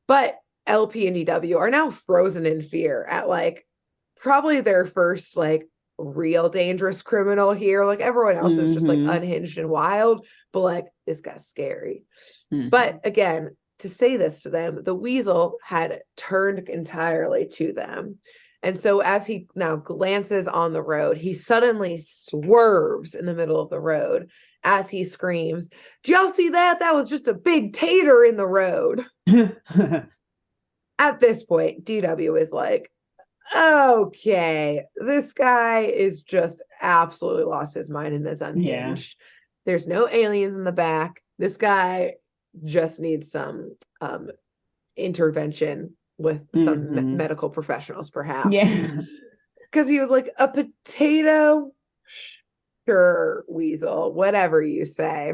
But LP and DW are now frozen in fear at, probably their first, real dangerous criminal here. Everyone else is just unhinged and wild, but this guy's scary. But again, to say this to them, the weasel had turned entirely to them. And so as he now glances on the road, he suddenly swerves in the middle of the road as he screams, "Do y'all see that? That was just a big tater in the road." At this point, DW is like, okay, this guy is just absolutely lost his mind and is unhinged. Yeah. There's no aliens in the back. This guy just needs some intervention with some medical professionals, perhaps. Yeah. Because he was like, a potato? Sure, weasel, whatever you say.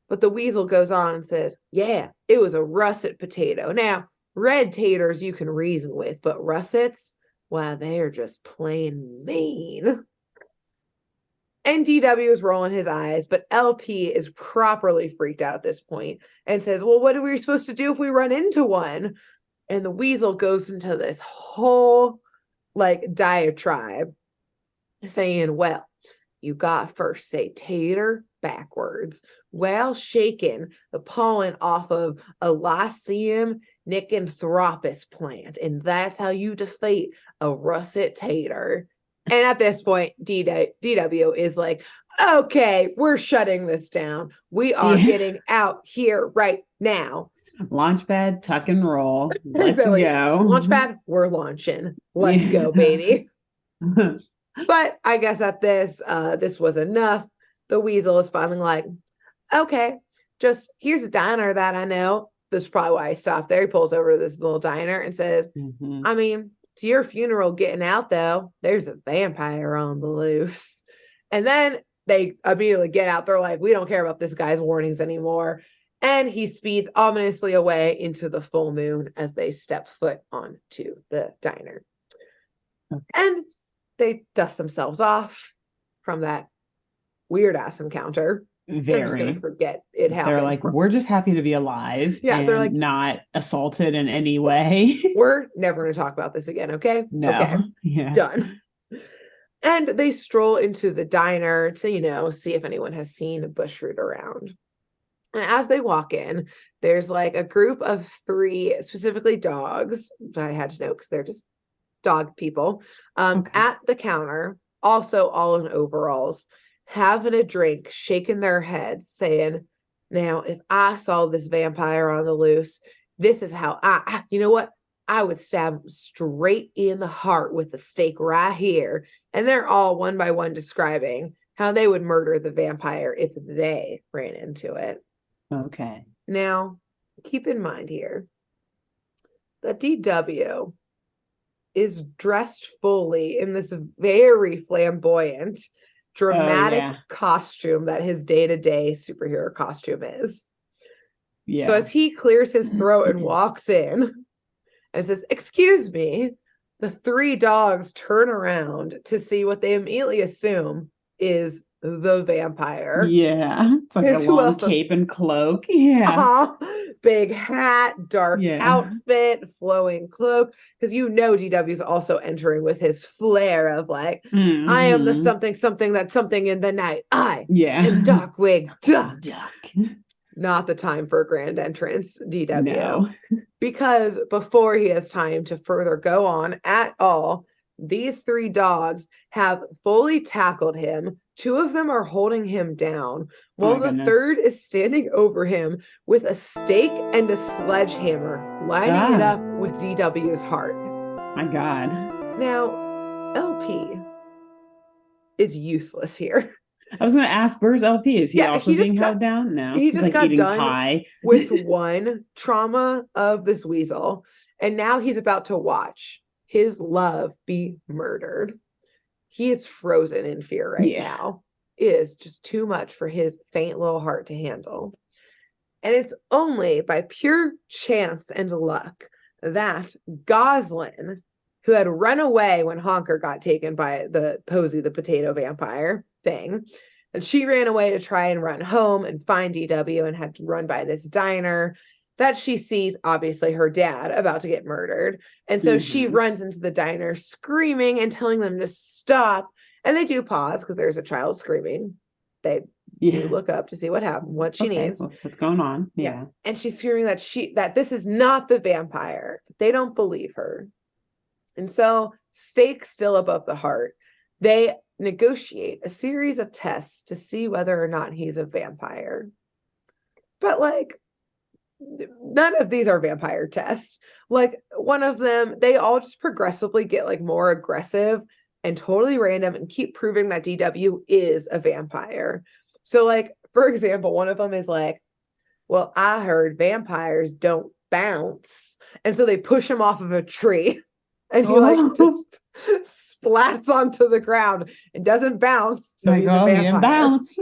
But the weasel goes on and says, yeah, it was a russet potato. Now, red taters you can reason with, but russets, wow, they are just plain mean. And DW is rolling his eyes, but LP is properly freaked out at this point and says, well, what are we supposed to do if we run into one? And the weasel goes into this whole diatribe saying, well, you got first say tater backwards while shaking the pollen off of a Lycium Nicantropus plant, and that's how you defeat a russet tater. And at this point, DW is like, okay, we're shutting this down. We are getting out here right now. Launchpad, tuck and roll. Let's go. Launchpad, we're launching. Let's go, baby. But I guess at this was enough. The weasel is finally like, okay, just here's a diner that I know. This is probably why he stopped there. He pulls over to this little diner and says, I mean, to your funeral getting out, though, there's a vampire on the loose. And then they immediately get out. They're like, we don't care about this guy's warnings anymore. And he speeds ominously away into the full moon as they step foot onto the diner. Okay. And they dust themselves off from that weird-ass encounter. They're just going to forget it happened. They're like, we're just happy to be alive. Yeah, and they're like, not assaulted in any way. We're never going to talk about this again, okay? No. Okay. Yeah. Done. And they stroll into the diner to, see if anyone has seen a bushroot around. And as they walk in, there's a group of 3, specifically dogs, that I had to know because they're just dog people, at the counter, also all in overalls, having a drink, shaking their heads, saying, now, if I saw this vampire on the loose, this is how you know what? I would stab him straight in the heart with a stake right here. And they're all one by one describing how they would murder the vampire if they ran into it. Okay. Now, keep in mind here that DW is dressed fully in this very flamboyant, dramatic costume that his day-to-day superhero costume is. Yeah. So as he clears his throat and walks in and says, "Excuse me," the three dogs turn around to see what they immediately assume is the vampire. Yeah. It's like a long cape and cloak. Yeah. Big hat, dark outfit, flowing cloak. Because DW's also entering with his flair of like, I am the something, something that's something in the night. I am Darkwing Duck. Not the time for a grand entrance, DW. No. Because before he has time to further go on at all, these three dogs have fully tackled him. Two of them are holding him down, while the third is standing over him with a stake and a sledgehammer, lining it up with DW's heart. My God. Now, LP is useless here. I was going to ask, where's LP? Is he also being held down? No. He just got done pie. with one trauma of this weasel, and now he's about to watch his love be murdered. He is frozen in fear right now. It is just too much for his faint little heart to handle. And it's only by pure chance and luck that Goslin, who had run away when Honker got taken by the Posey, the potato vampire thing, and she ran away to try and run home and find DW and had to run by this diner that she sees, obviously, her dad about to get murdered. And so she runs into the diner screaming and telling them to stop. And they do pause because there's a child screaming. They do look up to see what happened, what she needs. Well, what's going on? Yeah. And she's screaming that this is not the vampire. They don't believe her. And so, stake still above the heart, they negotiate a series of tests to see whether or not he's a vampire. But none of these are vampire tests. One of them, they all just progressively get more aggressive and totally random and keep proving that DW is a vampire. So for example, one of them is well, I heard vampires don't bounce. And so they push him off of a tree and he just splats onto the ground and doesn't bounce. So he's a vampire. He didn't bounce.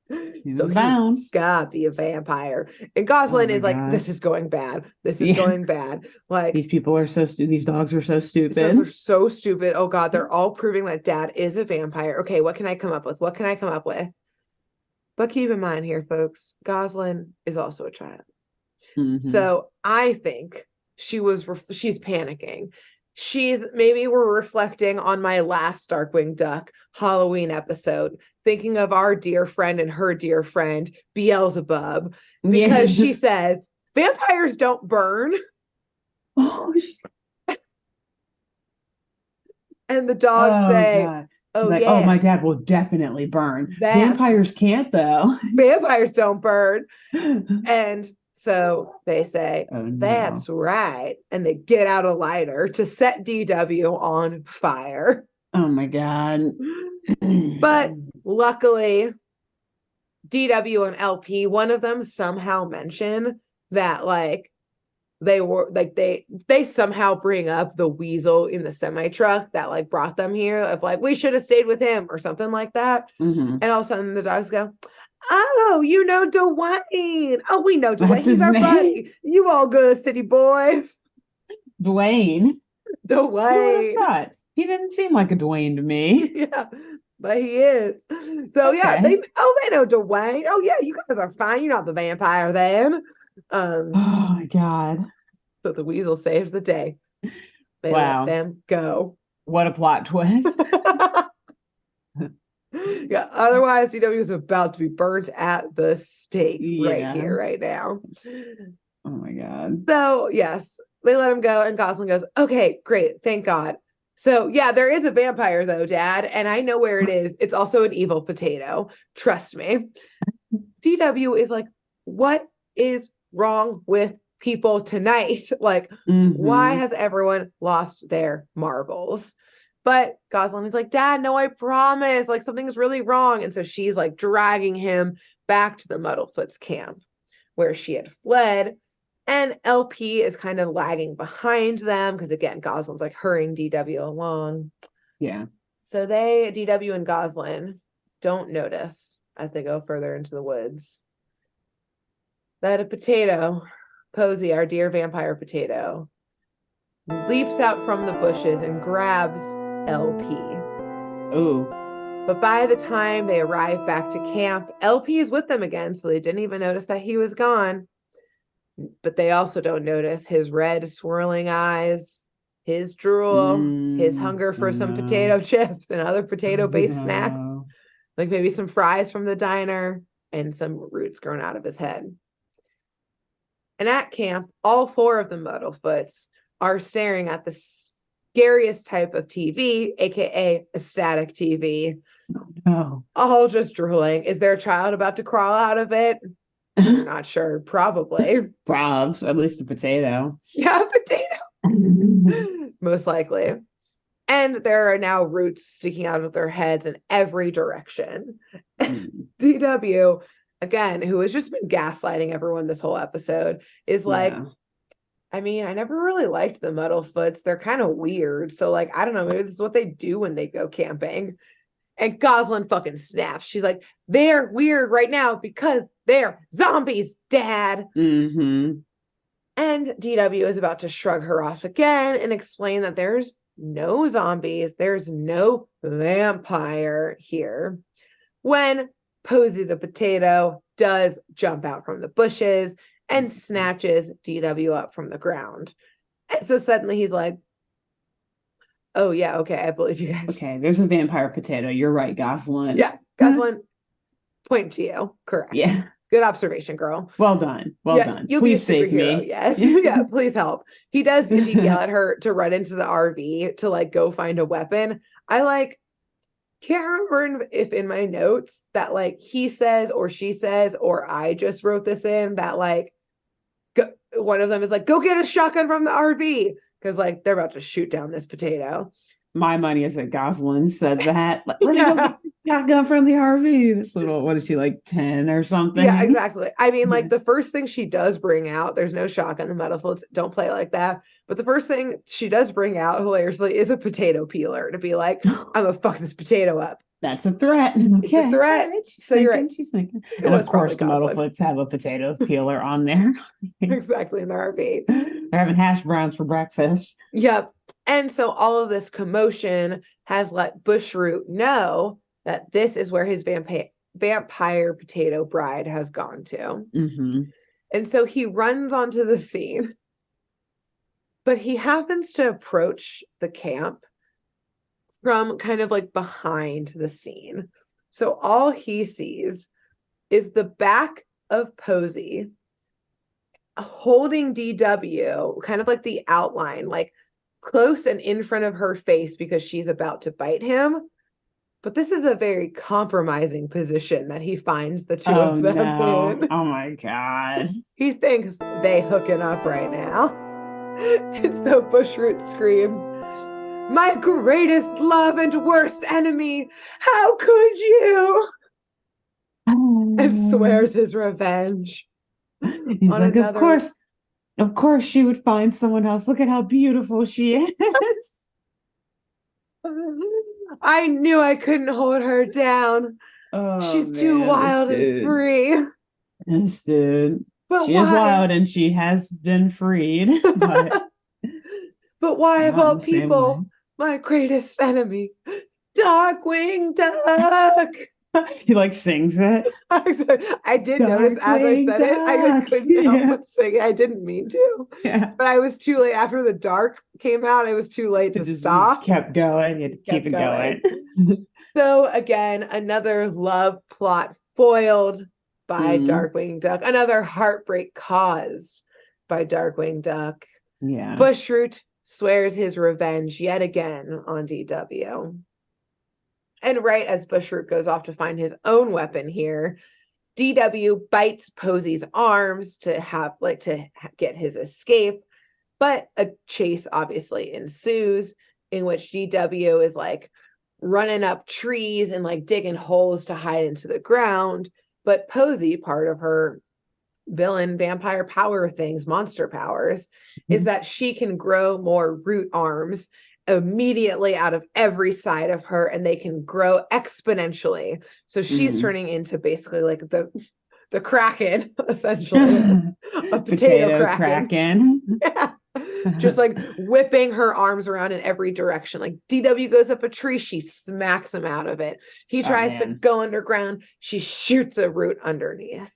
He's gotta be a vampire. And Goslin is this is going bad. This is going bad. These people are so stupid. These dogs are so stupid. These dogs are so stupid. Oh God, they're all proving that Dad is a vampire. Okay, what can I come up with? But keep in mind here, folks, Goslin is also a child. So I think she's panicking. We're reflecting on my last Darkwing Duck Halloween episode, thinking of our dear friend and her dear friend, Beelzebub, because she says, vampires don't burn. And the dogs say, God. Oh, my dad will definitely burn. Vampires can't, though. Vampires don't burn. And so they say, that's right. And they get out a lighter to set DW on fire. Oh, my God. But luckily, DW and LP, one of them somehow mention that they somehow bring up the weasel in the semi-truck that brought them here of we should have stayed with him or something like that. And all of a sudden the dogs go, oh, Dwayne. Oh, we know Dwayne. He's our buddy. You all good, city boys. Dwayne. He didn't seem like a Dwayne to me. Yeah, but he is. So they know Dwayne. Oh yeah, you guys are fine. You're not the vampire then. Oh my God. So the weasel saved the day. They let them go. What a plot twist. Yeah, otherwise DW is about to be burnt at the stake right here, right now. Oh my God. So yes, they let him go, and Goslin goes, okay, great, thank God. So yeah, there is a vampire though, Dad, and I know where it is. It's also an evil potato. Trust me. DW is what is wrong with people tonight? Why has everyone lost their marbles? But Goslin is Dad, no, I promise. Something's really wrong. And so she's dragging him back to the Muddlefoot's camp where she had fled. And LP is kind of lagging behind them because, again, Goslin's hurrying DW along. Yeah. So DW and Goslin don't notice as they go further into the woods that a potato, Posey, our dear vampire potato, leaps out from the bushes and grabs LP. Ooh. But by the time they arrive back to camp, LP is with them again, so they didn't even notice that he was gone. But they also don't notice his red swirling eyes, his drool, his hunger for some potato chips and other potato-based snacks, like maybe some fries from the diner and some roots grown out of his head. And at camp, all 4 of the Muddlefoots are staring at the scariest type of TV, aka a static TV. No. All just drooling. Is there a child about to crawl out of it? I'm not sure. Probably. Probs, at least a potato. Yeah, a potato. Most likely. And there are now roots sticking out of their heads in every direction. DW, again, who has just been gaslighting everyone this whole episode, is like, I mean, I never really liked the Muddlefoots. They're kind of weird. So, like, I don't know, maybe this is what they do when they go camping. And Goslin fucking snaps. She's like, they're weird right now because they're zombies, Dad. Mm-hmm. And DW is about to shrug her off again and explain that there's no zombies, there's no vampire here. When Posey the potato does jump out from the bushes and snatches DW up from the ground. And so suddenly he's like, oh, yeah, okay, I believe you guys. Okay, there's a vampire potato. You're right, Goslin. Yeah, Goslin, point to you. Correct. Yeah. Good observation, girl. Well done. Well done. You'll please be a superhero. Save me. Yes. Yeah, please help. He does indeed yell at her to run into the RV to like go find a weapon. I like can't remember if in my notes that like he says or she says or I just wrote this in that like one of them is like, go get a shotgun from the RV because like they're about to shoot down this potato. My money is that Goslin said that. Let me go get a shotgun from the RV. This little, what is she, like 10 or something? Yeah, exactly. I mean, like the first thing she does bring out, there's no shotgun. The Muddlefoots don't play like that. But the first thing she does bring out, hilariously, is a potato peeler to be like, I'm gonna fuck this potato up. That's a threat. Okay. It's a threat. Right. So you're right. She's thinking. And of course, the Muddlefoots have a potato peeler on there. Exactly, in the RV. They're having hash browns for breakfast. Yep. And so all of this commotion has let Bushroot know that this is where his vampire potato bride has gone to. Mm-hmm. And so he runs onto the scene, but he happens to approach the camp from kind of like behind the scene. So all he sees is the back of Posey holding DW, kind of like the outline, like close and in front of her face because she's about to bite him. But this is a very compromising position that he finds the two of them in. Oh my God. He thinks they hooking up right now. And so Bushroot screams, my greatest love and worst enemy, how could you? And swears his revenge. He's like, of course she would find someone else. Look at how beautiful she is. I knew I couldn't hold her down. She's too wild and free. Yes, dude. But she is wild and she has been freed. But why of all people, my greatest enemy, Darkwing Duck. He like sings it. I did notice as I said it, I just couldn't help but sing it. I didn't mean to. Yeah. But I was too late. After the dark came out, it was too late to stop. Kept going. You had to keep it going. So again, another love plot foiled by Darkwing Duck. Another heartbreak caused by Darkwing Duck. Yeah. Bushroot swears his revenge yet again on DW. And right as Bushroot goes off to find his own weapon here, DW bites Posey's arms to get his escape. But a chase obviously ensues in which DW is like running up trees and like digging holes to hide into the ground. But Posey, part of her villain vampire power things, monster powers, is that she can grow more root arms immediately out of every side of her, and they can grow exponentially. So she's turning into basically like the the Kraken, essentially. A potato Kraken. Yeah. Just like whipping her arms around in every direction. Like DW goes up a tree, she smacks him out of it. He tries to go underground, she shoots a root underneath.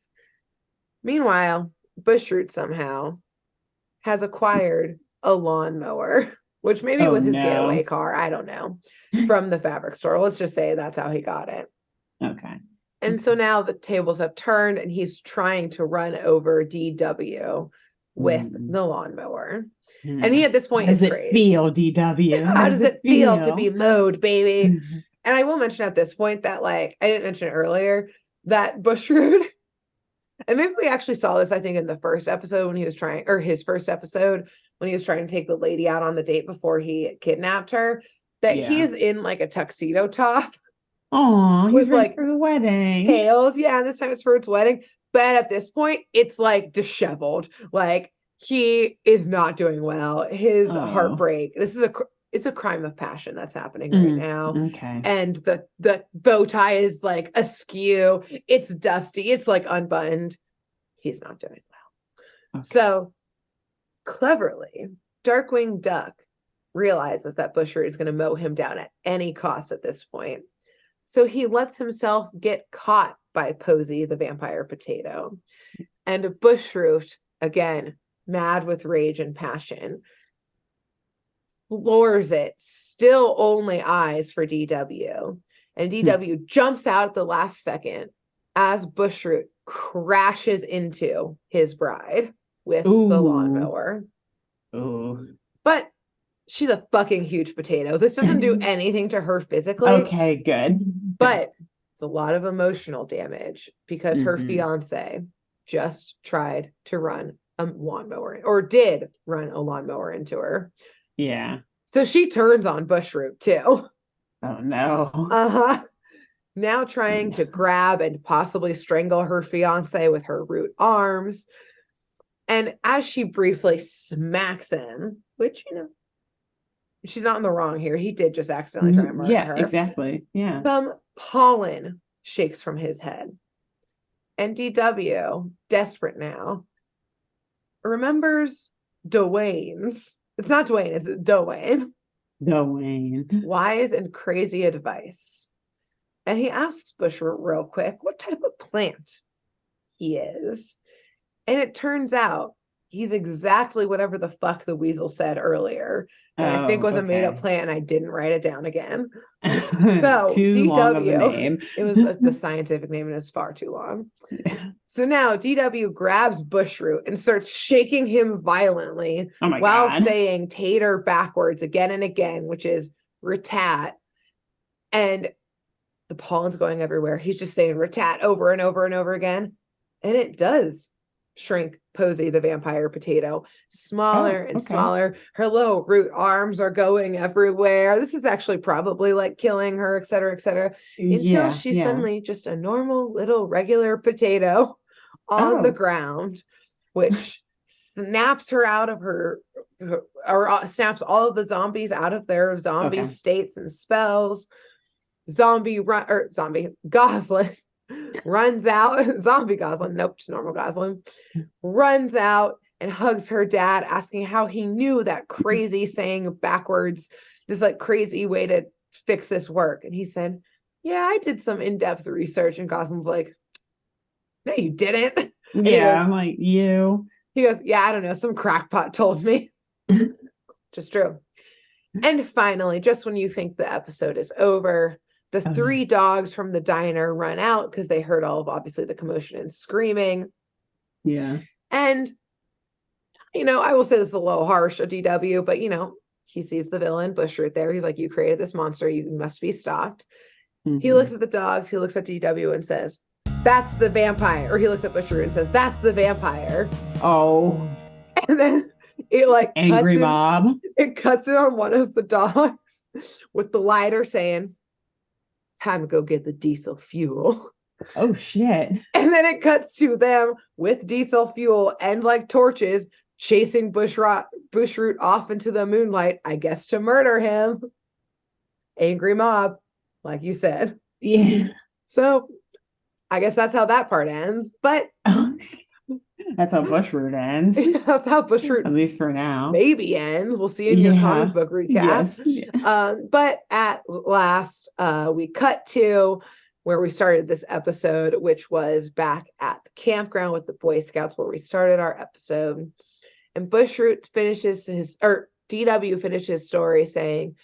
Meanwhile, Bushroot somehow has acquired a lawnmower, which maybe was his getaway car. I don't know. From the fabric store. Let's just say that's how he got it. Okay. And so now the tables have turned and he's trying to run over DW with the lawnmower. Yeah. And he at this point is crazed. Feel, DW? How does it feel to be mowed, baby? And I will mention at this point that, like, I didn't mention it earlier, that Bushroot, and maybe we actually saw this, I think, in the first episode when he was trying, or his first episode when he was trying to take the lady out on the date before he kidnapped her, that he is in like a tuxedo top. Oh, with like for the wedding. Tails. Yeah, and this time it's for its wedding. But at this point, it's like disheveled. Like he is not doing well. His heartbreak. It's a crime of passion that's happening right now. Okay. And the bow tie is like askew. It's dusty. It's like unbuttoned. He's not doing well. Okay. So cleverly, Darkwing Duck realizes that Bushroot is going to mow him down at any cost at this point. So he lets himself get caught by Posey, the vampire potato. And Bushroot, again, mad with rage and passion, floors it, still only eyes for DW. And DW jumps out at the last second as Bushroot crashes into his bride with the lawnmower. But she's a fucking huge potato. This doesn't do anything to her physically. Okay, good. But it's a lot of emotional damage because her fiance just tried to run a lawnmower, or did run a lawnmower into her. Yeah. So she turns on Bushroot too. Oh no. Now trying to grab and possibly strangle her fiance with her root arms. And as she briefly smacks him, which, you know, she's not in the wrong here. He did just accidentally try and murder her. Yeah, exactly. Yeah. Some pollen shakes from his head. And DW, desperate now, remembers Dwayne's. It's not Dwayne, it's Dwayne. Dwayne. Wise and crazy advice. And he asks Bushroot real quick what type of plant he is. And it turns out he's exactly whatever the fuck the weasel said earlier. And I think was a made-up plant, and I didn't write it down again. So too DW, long of a name. It was the scientific name, and it's far too long. So now DW grabs Bushroot and starts shaking him violently while saying tater backwards again and again, which is ratat. And the pollen's going everywhere. He's just saying ratat over and over and over again. And it does shrink Posey, the vampire potato, smaller and smaller. Her little root arms are going everywhere. This is actually probably like killing her, et cetera, until she's suddenly just a normal little regular potato on the ground, which snaps her out of her, or snaps all of the zombies out of their zombie states and spells. Goslin runs out. Zombie Goslin, nope, just normal Goslin, runs out and hugs her dad, asking how he knew that crazy saying backwards, this like crazy way to fix this work. And he said, yeah, I did some in-depth research. And Goslin's like, no, you didn't. And I'm like, you. He goes, yeah, I don't know, some crackpot told me. Just true. And finally, just when you think the episode is over, the three dogs from the diner run out because they heard all of, obviously, the commotion and screaming. Yeah. And, you know, I will say this is a little harsh of DW, but, you know, he sees the villain, Bushroot, there. He's like, you created this monster. You must be stopped. He looks at the dogs. He looks at DW and says, that's the vampire. Or he looks at Bushroot and says, that's the vampire. Oh. And then it like angry mob. It cuts it on one of the dogs with the lighter saying, time to go get the diesel fuel. Oh shit. And then it cuts to them with diesel fuel and like torches chasing Bushroot off into the moonlight, I guess to murder him. Angry mob, like you said. Yeah. So I guess that's how that part ends. But that's how Bushroot ends. That's how Bushroot, at least for now, maybe ends. We'll see in your comic book recap. Yes. Yeah. But at last, we cut to where we started this episode, which was back at the campground with the Boy Scouts, where we started our episode. And Bushroot DW finishes his story saying,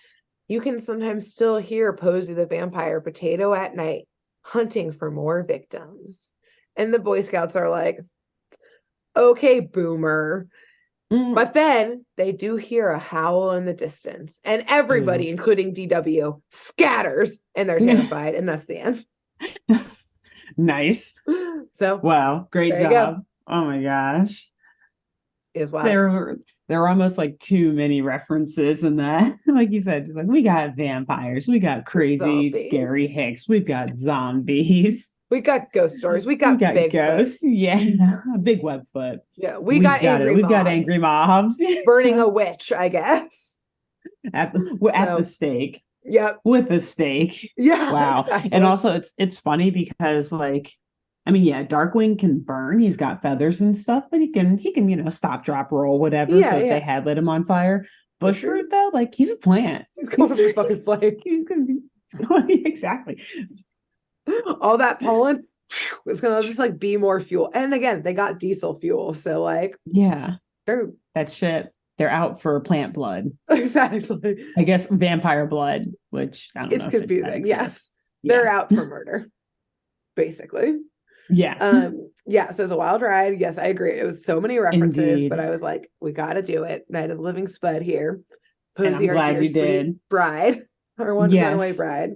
"You can sometimes still hear Posey the Vampire Potato at night, hunting for more victims." And the Boy Scouts are like, "Okay, boomer." But then they do hear a howl in the distance, and everybody, including DW, scatters, and they're terrified, and that's the end. Nice. So, wow, great job. Oh my gosh. Is wild. There were almost like too many references in that. Like you said, like we got vampires, we got crazy, scary hicks, we've got zombies. We got ghost stories. We got big ghosts. Yeah. Big webfoot. Yeah. We've got angry mobs. Burning a witch, I guess. At the stake. Yep. With a stake. Yeah. Wow. Exactly. And also it's funny because like, I mean, yeah, Darkwing can burn. He's got feathers and stuff, but he can, stop, drop, roll, whatever. Yeah, so if they had lit him on fire. Bushroot, though, like he's a plant. He's going to fucking place. He's going to be exactly. All that pollen, it's gonna just like be more fuel. And again, they got diesel fuel, so like, yeah, that shit. They're out for plant blood. Exactly. I guess vampire blood, which I don't know. It's confusing. Yes, they're out for murder, basically. Yeah. Yeah. So it's a wild ride. Yes, I agree. It was so many references, but I was like, we got to do it. Night of the Living Spud here. Posey, our dear sweet bride, our one runaway bride.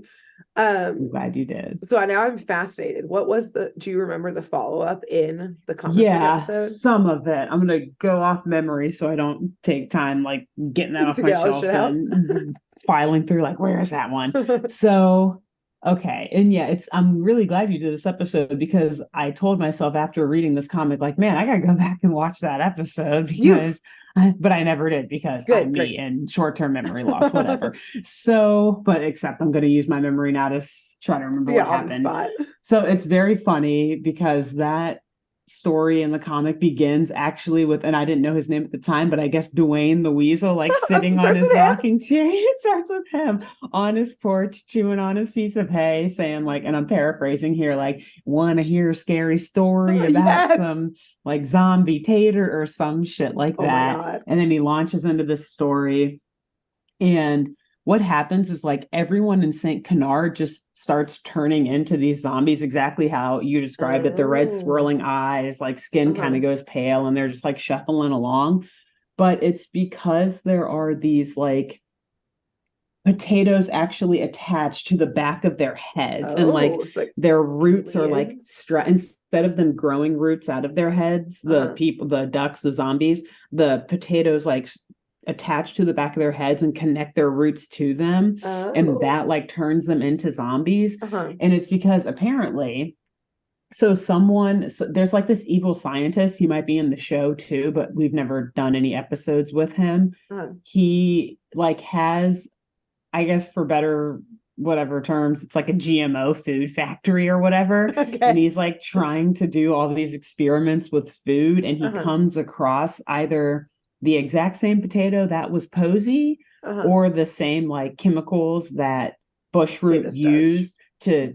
I'm glad you did. So now I'm fascinated. Do you remember the follow-up in the comic episode? Some of it. I'm gonna go off memory so I don't take time like getting that off my shelf and filing through like, where is that one? So okay. And yeah, I'm really glad you did this episode because I told myself after reading this comic, like, man, I gotta go back and watch that episode because but I never did because I'm me and short-term memory loss, whatever. So, but except I'm going to use my memory now to try to remember what happened. So it's very funny because that story in the comic begins actually with, and I didn't know his name at the time, but I guess Dwayne the Weasel, like sitting on his rocking chair. It starts with him on his porch, chewing on his piece of hay, saying like, and I'm paraphrasing here, like, want to hear a scary story about some like zombie tater or some shit like that. And then he launches into this story, and what happens is like everyone in St. Canard just starts turning into these zombies exactly how you described it. The red swirling eyes, like skin kind of goes pale and they're just like shuffling along. But it's because there are these like potatoes actually attached to the back of their heads. And like their roots are like instead of them growing roots out of their heads, the ducks, the zombies, the potatoes like attach to the back of their heads and connect their roots to them. And that like turns them into zombies. And it's because apparently there's like this evil scientist. He might be in the show too, but we've never done any episodes with him. He like has, I guess for better whatever terms, it's like a GMO food factory or whatever. And he's like trying to do all these experiments with food, and he comes across either the exact same potato that was Posey or the same like chemicals that Bushroot used to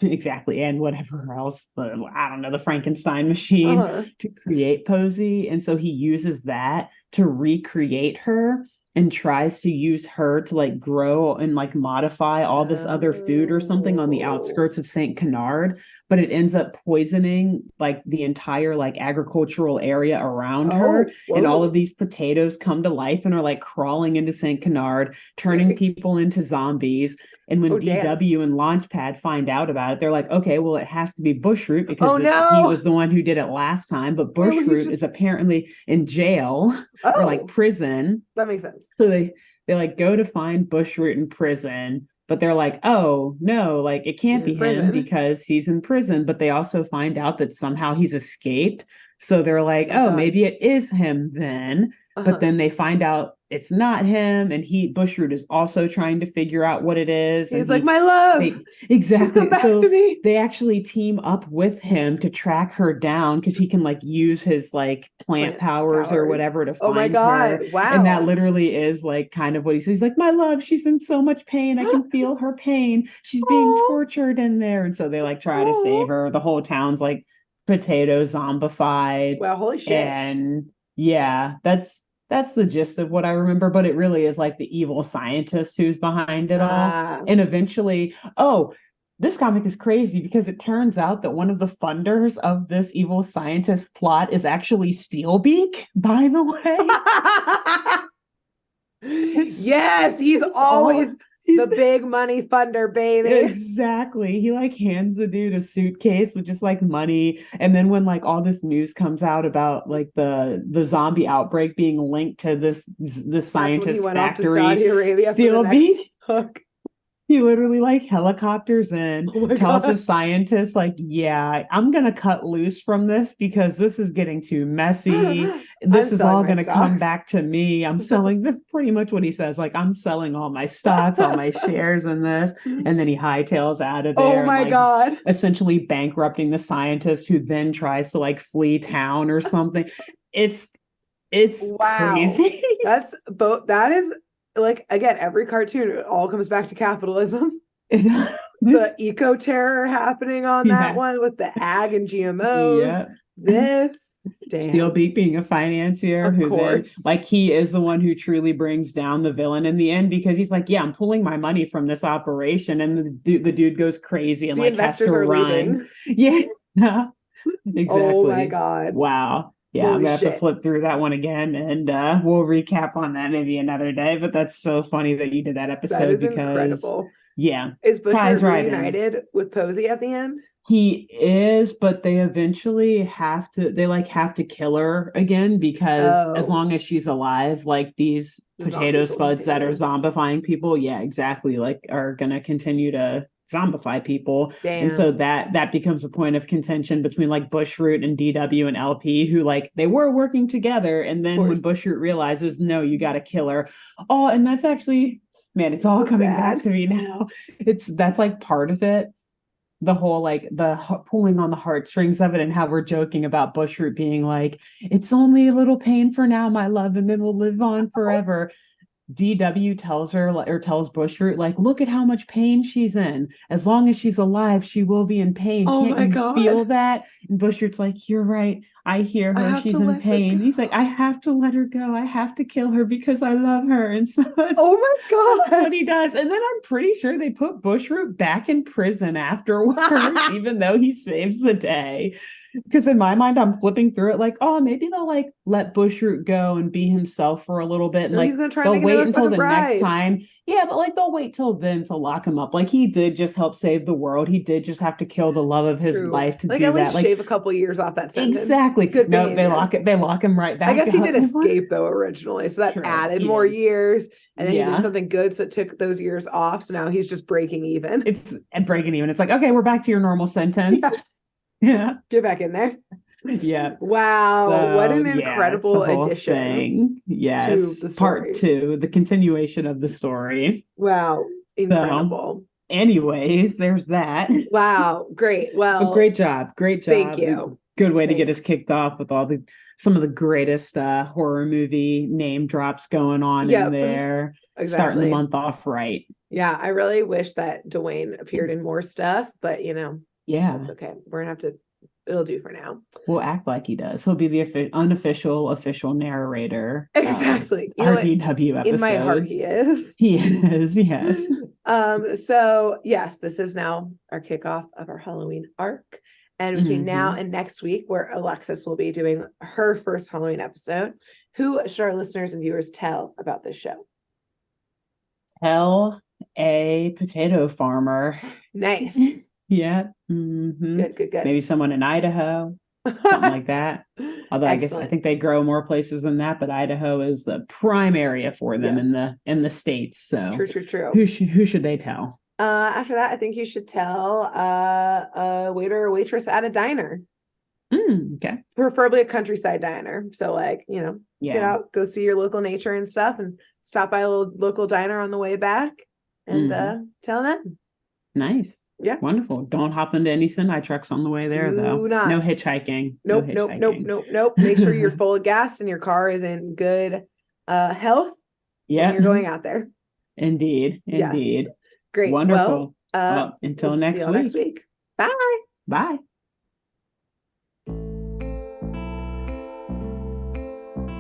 exactly, and whatever else, the Frankenstein machine to create Posey. And so he uses that to recreate her and tries to use her to like grow and like modify all this other food or something on the outskirts of St. Canard, but it ends up poisoning like the entire like agricultural area around her. And all of these potatoes come to life and are like crawling into St. Canard, turning people into zombies. And when DW and Launchpad find out about it, they're like, okay, well, it has to be Bushroot because he was the one who did it last time. But Bushroot is apparently in jail or like prison. That makes sense. So they like go to find Bushroot in prison, but they're like, oh no, like it can't be him because he's in prison. But they also find out that somehow he's escaped. So they're like, oh, maybe it is him then. But then they find out it's not him, and Bushroot is also trying to figure out what it is. He's like, my love, exactly. She's come back to me. They actually team up with him to track her down because he can like use his like plant powers or whatever to find oh my God. her. Wow. And that literally is like kind of what he says. He's like, my love, she's in so much pain. I can feel her pain. She's being tortured in there. And so they like try to save her. The whole town's like potato zombified. Wow, holy shit. And yeah, that's the gist of what I remember, but it really is like the evil scientist who's behind it all. And eventually, this comic is crazy because it turns out that one of the funders of this evil scientist plot is actually Steelbeak, by the way. Yes, he's always the big money funder, baby. Exactly. He like hands the dude a suitcase with just like money. And then when like all this news comes out about like the zombie outbreak being linked to this scientist factory, off to Saudi Arabia Steelbeak, he literally like helicopters in, tells the scientist like, yeah, I'm going to cut loose from this because this is getting too messy. This is all going to come back to me. I'm selling this, pretty much what he says. Like, I'm selling all my stocks, all my shares in this. And then he hightails out of there. Oh my God. Essentially bankrupting the scientist who then tries to like flee town or something. It's crazy. That is like, again, every cartoon, it all comes back to capitalism. The eco terror happening on that one with the ag and GMOs. Yeah. Steelbeak being a financier who then, like, he is the one who truly brings down the villain in the end because he's like, yeah, I'm pulling my money from this operation, and the dude goes crazy and the like investors has to run. Leaving. Yeah, exactly. Oh my God! Wow. Yeah, holy I'm gonna have to flip through that one again, and we'll recap on that maybe another day. But that's so funny that you did that episode. That is incredible. Yeah, is Bushroot reunited with Posey at the end? He is, but they eventually have to kill her again because as long as she's alive, like these potato spuds that are zombifying people, yeah, exactly, like are gonna continue to zombify people. Damn. And so that becomes a point of contention between like Bushroot and DW and LP, who like they were working together, and then when Bushroot realizes, no, you got to kill her. Oh, and that's actually, man, it's all so coming back to me now. That's like part of it. The whole like the pulling on the heartstrings of it, and how we're joking about Bushroot being like, it's only a little pain for now, my love, and then we'll live on forever. DW tells Bushroot, like, look at how much pain she's in. As long as she's alive, she will be in pain. Can't you feel that? And Bushroot's like, you're right. I hear her. She's in pain. He's like, I have to let her go. I have to kill her because I love her. And so oh my God, that's what he does. And then I'm pretty sure they put Bushroot back in prison afterwards, even though he saves the day. Because in my mind, I'm flipping through it like, oh, maybe they'll like let Bushroot go and be himself for a little bit. And like they'll wait until the next time. Yeah, but like they'll wait till then to lock him up. Like he did just help save the world. He did just have to kill the love of his life to like, do at least that. Like shave a couple years off that sentence. Exactly. Good no, behavior. They lock him right back. I guess he did escape though originally. So that added more years. And then he did something good, so it took those years off. So now he's just breaking even. It's like, okay, we're back to your normal sentence. Yeah. Get back in there. Yeah. Wow. So, what an incredible addition. Thing. Yes. To the Part 2, the continuation of the story. Wow. Incredible. So, anyways, there's that. Wow. Great. Well, but great job. Thank you. Good way to get us kicked off with some of the greatest horror movie name drops going on in there. Exactly. Starting the month off right. Yeah. I really wish that Dwayne appeared in more stuff, but that's okay. We're gonna have to. It'll do for now. We'll act like he does. He'll be the unofficial official narrator. Exactly. Our DW episodes. In my heart, he is. He is. Yes. So yes, this is now our kickoff of our Halloween arc, and between now and next week, where Alexis will be doing her first Halloween episode, who should our listeners and viewers tell about this show? Tell a potato farmer. Nice. Yeah. Mm-hmm. Good. Maybe someone in Idaho, something like that. Although I think they grow more places than that, but Idaho is the prime area for them in the States. So true. Who should they tell? After that, I think you should tell a waiter or waitress at a diner. Okay. Preferably a countryside diner. So like, get out, go see your local nature and stuff, and stop by a little local diner on the way back and tell them. Nice. Yeah. Wonderful. Don't hop into any semi trucks on the way there, though. No hitchhiking. Nope. Make sure you're full of gas and your car is in good health when you're going out there. Indeed. Yes. Great. Wonderful. Well, until we'll next see you week. next week. Bye. Bye.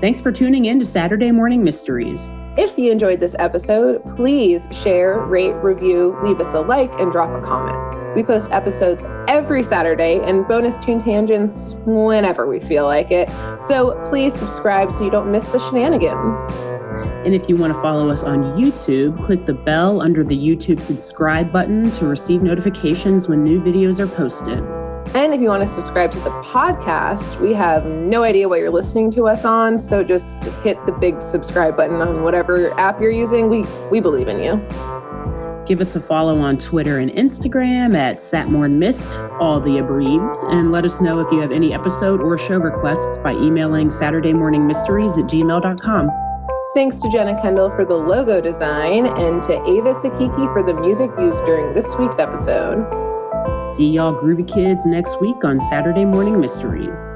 Thanks for tuning in to Saturday Morning Mysteries. If you enjoyed this episode, please share, rate, review, leave us a like, and drop a comment. We post episodes every Saturday and bonus tune tangents whenever we feel like it. So please subscribe so you don't miss the shenanigans. And if you want to follow us on YouTube, click the bell under the YouTube subscribe button to receive notifications when new videos are posted. And if you want to subscribe to the podcast, we have no idea what you're listening to us on, so just hit the big subscribe button on whatever app you're using. We believe in you. Give us a follow on Twitter and Instagram at SatmornMist, all the abreves, and let us know if you have any episode or show requests by emailing SaturdayMorningMysteries@gmail.com. Thanks to Jenna Kendall for the logo design and to Ava Sakiki for the music used during this week's episode. See y'all groovy kids next week on Saturday Morning Mysteries.